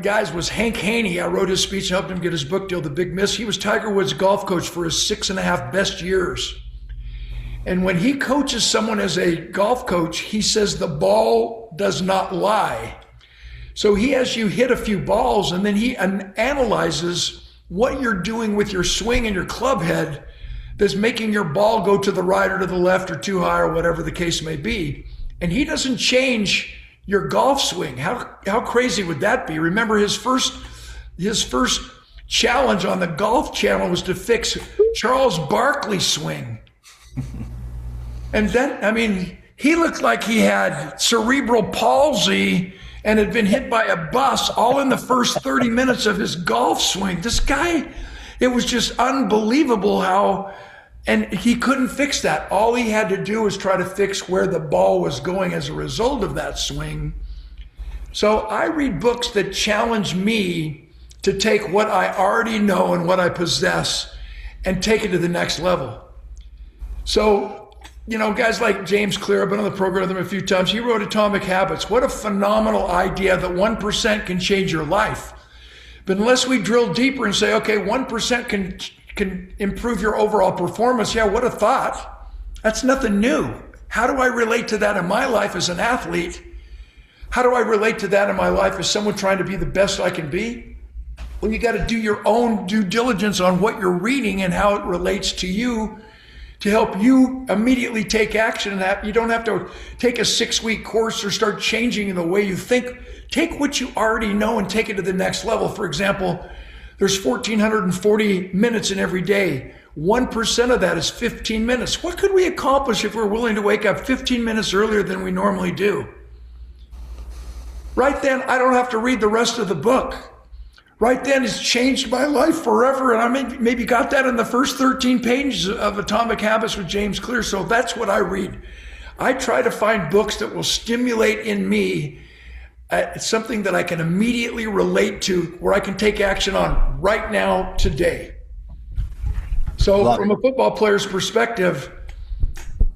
S2: guys was Hank Haney. I wrote his speech and helped him get his book deal, The Big Miss. He was Tiger Woods' golf coach for his 6.5 best years. And when he coaches someone as a golf coach, he says the ball does not lie. So he has you hit a few balls, and then he analyzes what you're doing with your swing and your club head that's making your ball go to the right or to the left or too high or whatever the case may be. And he doesn't change your golf swing. How crazy would that be? Remember, his first challenge on the Golf Channel was to fix Charles Barkley's swing. And then, I mean, he looked like he had cerebral palsy and had been hit by a bus all in the first 30 minutes of his golf swing. This guy, it was just unbelievable how, and he couldn't fix that. All he had to do was try to fix where the ball was going as a result of that swing. So I read books that challenge me to take what I already know and what I possess and take it to the next level. So, you know, guys like James Clear, I've been on the program with him a few times. He wrote Atomic Habits. What a phenomenal idea that 1% can change your life. But unless we drill deeper and say, okay, 1% can improve your overall performance. Yeah, what a thought. That's nothing new. How do I relate to that in my life as an athlete? How do I relate to that in my life as someone trying to be the best I can be? Well, you got to do your own due diligence on what you're reading and how it relates to you to help you immediately take action. And that you don't have to take a 6-week course or start changing the way you think. Take what you already know and take it to the next level. For example, there's 1,440 minutes in every day. 1% of that is 15 minutes. What could we accomplish if we're willing to wake up 15 minutes earlier than we normally do? Right then, I don't have to read the rest of the book. Right then, it's changed my life forever. And I maybe got that in the first 13 pages of Atomic Habits with James Clear. So that's what I read. I try to find books that will stimulate in me something that I can immediately relate to, where I can take action on right now, today. So from a football player's perspective,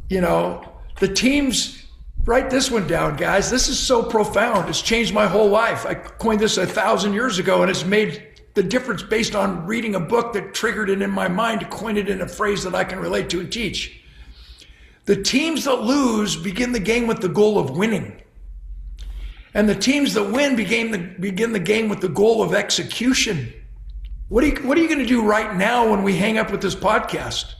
S2: you know, the teams, write this one down, guys. This is so profound. It's changed my whole life. I coined this 1,000 years ago, and it's made the difference based on reading a book that triggered it in my mind to coin it in a phrase that I can relate to and teach. The teams that lose begin the game with the goal of winning. And the teams that win begin the game with the goal of execution. What are you going to do right now when we hang up with this podcast?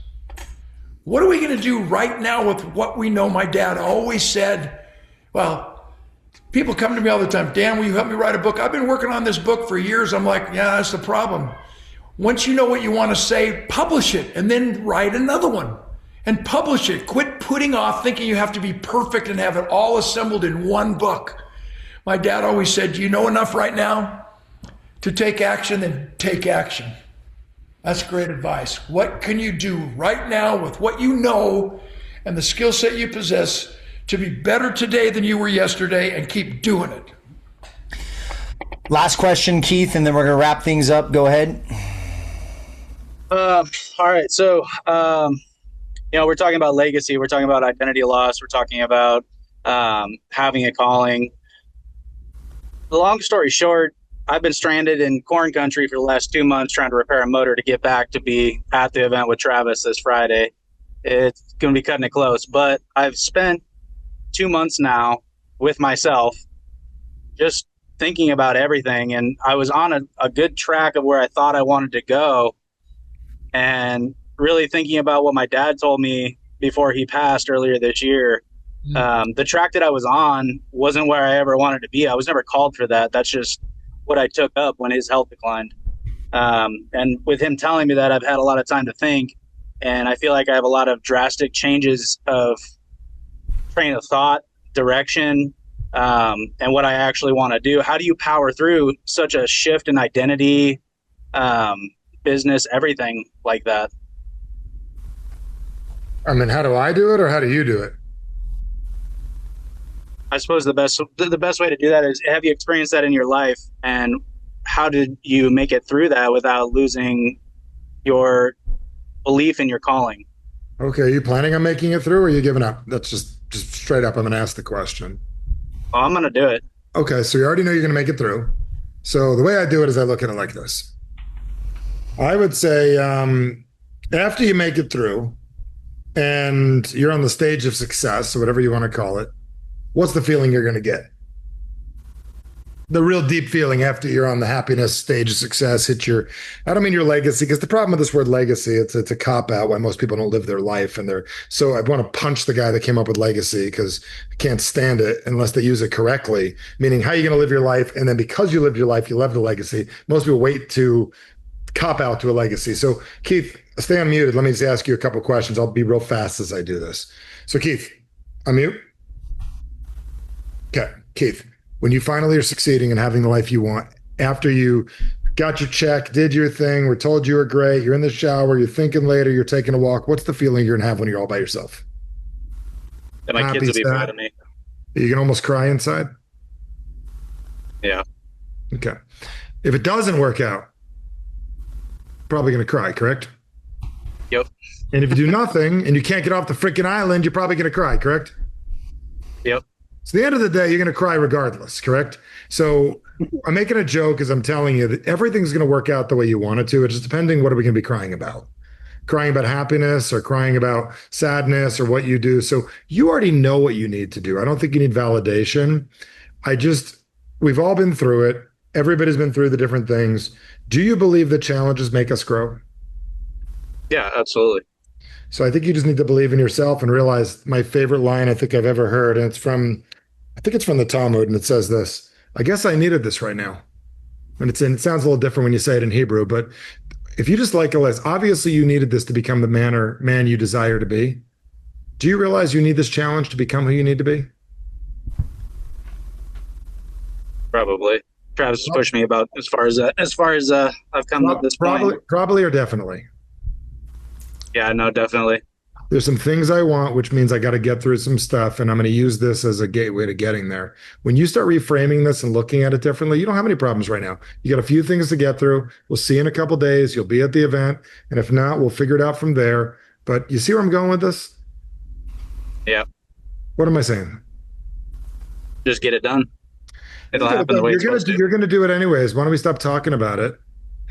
S2: What are we going to do right now with what we know? My dad always said, well, people come to me all the time, Dan, will you help me write a book? I've been working on this book for years. I'm like, yeah, that's the problem. Once you know what you want to say, publish it and then write another one and publish it. Quit putting off thinking you have to be perfect and have it all assembled in one book. My dad always said, do you know enough right now to take action? Then take action. That's great advice. What can you do right now with what you know and the skill set you possess to be better today than you were yesterday and keep doing it?
S1: Last question, Keith, and then we're going to wrap things up. Go ahead.
S6: All right. So, we're talking about legacy. We're talking about identity loss. We're talking about having a calling. The long story short, I've been stranded in corn country for the last 2 months trying to repair a motor to get back to be at the event with Travis this Friday. It's going to be cutting it close, but I've spent 2 months now with myself just thinking about everything. And I was on a good track of where I thought I wanted to go, and really thinking about what my dad told me before he passed earlier this year. The track that I was on wasn't where I ever wanted to be. I was never called for that. That's just what I took up when his health declined. And with him telling me that, I've had a lot of time to think, and I feel like I have a lot of drastic changes of train of thought, direction, and what I actually want to do. How do you power through such a shift in identity, business, everything like that?
S3: I mean, how do I do it, or how do you do it?
S6: I suppose the best way to do that is, have you experienced that in your life, and how did you make it through that without losing your belief in your calling?
S3: Okay, are you planning on making it through, or are you giving up? That's just straight up, I'm going to ask the question.
S6: Well, I'm going to do it.
S3: Okay, so you already know you're going to make it through. So the way I do it is I look at it like this. I would say after you make it through and you're on the stage of success, or whatever you want to call it, what's the feeling you're going to get? the real deep feeling after you're on the happiness stage of success, I don't mean your legacy, because the problem with this word legacy, it's a cop out why most people don't live their life. And so I want to punch the guy that came up with legacy, because I can't stand it unless they use it correctly, meaning how are you going to live your life? And then because you lived your life, you love the legacy. Most people wait to cop out to a legacy. So Keith, stay unmuted. Let me just ask you a couple of questions. I'll be real fast as I do this. So Keith, unmute. Okay, Keith. When you finally are succeeding and having the life you want, after you got your check, did your thing, were told you were great, you're in the shower, you're thinking later, you're taking a walk, what's the feeling you're going to have when you're all by yourself?
S6: And my kids will be proud of me.
S3: You can almost cry inside?
S6: Yeah.
S3: Okay. If it doesn't work out, probably going to cry, correct?
S6: Yep.
S3: And if you do nothing and you can't get off the freaking island, you're probably going to cry, correct?
S6: Yep.
S3: So at the end of the day, you're going to cry regardless, correct? So I'm making a joke as I'm telling you that everything's going to work out the way you want it to. It's just depending what are we going to be crying about. Crying about happiness or crying about sadness or what you do. So you already know what you need to do. I don't think you need validation. We've all been through it. Everybody's been through the different things. Do you believe that challenges make us grow?
S6: Yeah, absolutely.
S3: So I think you just need to believe in yourself and realize my favorite line I think I've ever heard, and I think it's from the Talmud, and it says this: I guess I needed this right now. And it sounds a little different when you say it in Hebrew, but if you just like it, obviously you needed this to become the man you desire to be. Do you realize you need this challenge to become who you need to be?
S6: Probably. Travis has pushed me about as far as I've come to this point.
S3: Probably or definitely.
S6: Yeah, no, definitely.
S3: There's some things I want, which means I got to get through some stuff, and I'm going to use this as a gateway to getting there. When you start reframing this and looking at it differently, you don't have any problems right now. You got a few things to get through. We'll see you in a couple of days. You'll be at the event, and if not, we'll figure it out from there. But you see where I'm going with this?
S6: Yeah.
S3: What am I saying?
S6: Just get it done. It'll happen the way it's supposed to.
S3: You're going to do it anyways. Why don't we stop talking about it,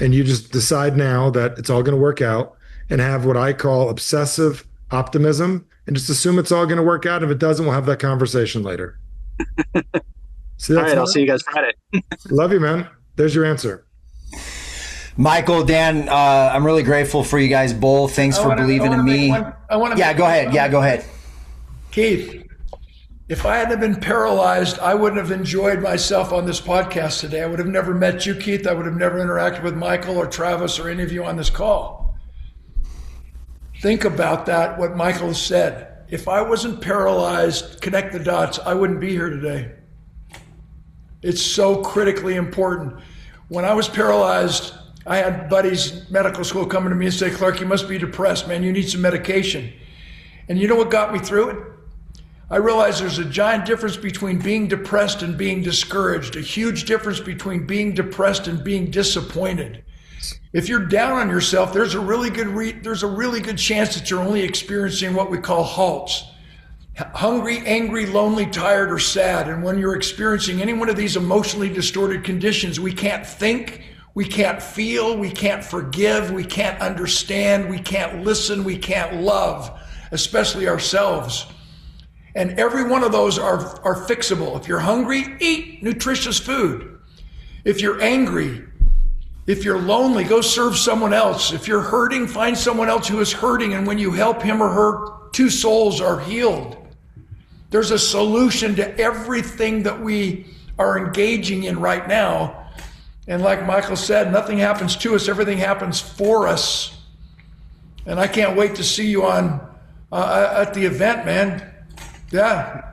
S3: and you just decide now that it's all going to work out, and have what I call obsessive optimism, and just assume it's all going to work out. If it doesn't, we'll have that conversation later.
S6: All right, I'll see you guys Friday.
S3: Love you, man. There's your answer.
S1: Michael, Dan, I'm really grateful for you guys both. Thanks for believing in me. Go ahead.
S2: Keith, if I hadn't been paralyzed, I wouldn't have enjoyed myself on this podcast today. I would have never met you, Keith. I would have never interacted with Michael or Travis or any of you on this call. Think about that, what Michael said. If I wasn't paralyzed, connect the dots, I wouldn't be here today. It's so critically important. When I was paralyzed, I had buddies, medical school, coming to me and say, Clark, you must be depressed, man. You need some medication. And you know what got me through it? I realized there's a giant difference between being depressed and being discouraged, a huge difference between being depressed and being disappointed. If you're down on yourself, there's a really good chance that you're only experiencing what we call halts. Hungry, angry, lonely, tired, or sad. And when you're experiencing any one of these emotionally distorted conditions, we can't think, we can't feel, we can't forgive, we can't understand, we can't listen, we can't love, especially ourselves. And every one of those are fixable. If you're hungry, eat nutritious food. If you're angry, if you're lonely, go serve someone else. If you're hurting, find someone else who is hurting. And when you help him or her, two souls are healed. There's a solution to everything that we are engaging in right now. And like Michael said, nothing happens to us, everything happens for us. And I can't wait to see you on at the event, man. Yeah.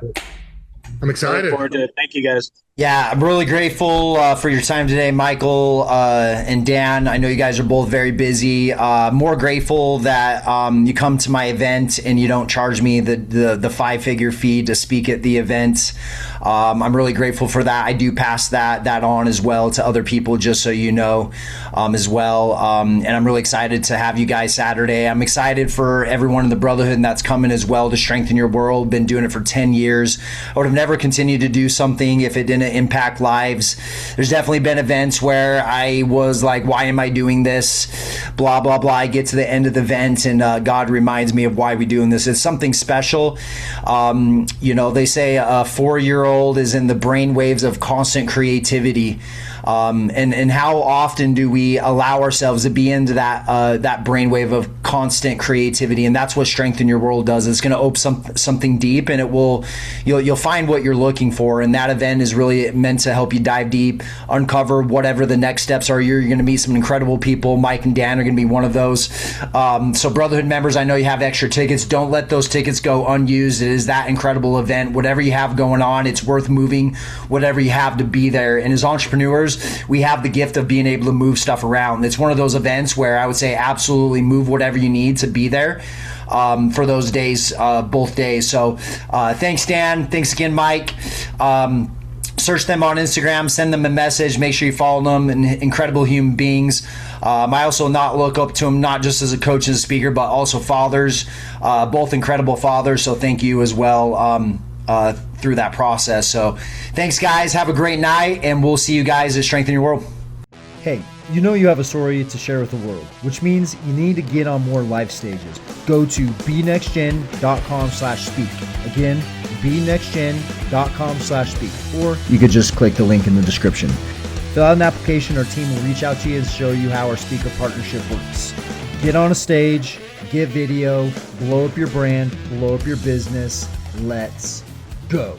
S3: I'm excited.
S6: Look forward to it. Thank you, guys.
S1: Yeah, I'm really grateful for your time today, Michael and Dan. I know you guys are both very busy. More grateful that you come to my event and you don't charge me the five-figure fee to speak at the event. I'm really grateful for that. I do pass that on as well to other people, just so you know, as well. And I'm really excited to have you guys Saturday. I'm excited for everyone in the brotherhood that's coming as well to strengthen your world. Been doing it for 10 years. I would have never continued to do something if it didn't to impact lives. There's definitely been events where I was like, why am I doing this? Blah, blah, blah. I get to the end of the event and God reminds me of why we're doing this. It's something special. They say a 4-year-old is in the brainwaves of constant creativity. And how often do we allow ourselves to be into that brainwave of constant creativity? And that's what Strengthen Your World does. It's going to open something deep, and you'll find what you're looking for. And that event is really meant to help you dive deep, uncover whatever the next steps are. You're going to meet some incredible people. Mike and Dan are going to be one of those. So Brotherhood members, I know you have extra tickets. Don't let those tickets go unused. It is that incredible event. Whatever you have going on, it's worth moving whatever you have to be there. And as entrepreneurs, we have the gift of being able to move stuff around. It's one of those events where I would say absolutely move whatever you need to be there for those days, both days. So thanks, Dan. Thanks again, Mike. Search them on Instagram, send them a message, make sure you follow them, and incredible human beings. I also not look up to them, not just as a coach and a speaker, but also fathers, both incredible fathers. So thank you as well through that process. So thanks, guys. Have a great night, and we'll see you guys at Strengthen Your World.
S7: Hey, you know you have a story to share with the world, which means you need to get on more life stages. Go to benextgen.com/speak. Again, benextgen.com/speak. Or you could just click the link in the description. Fill out an application. Our team will reach out to you and show you how our speaker partnership works. Get on a stage, get video, blow up your brand, blow up your business. Let's go.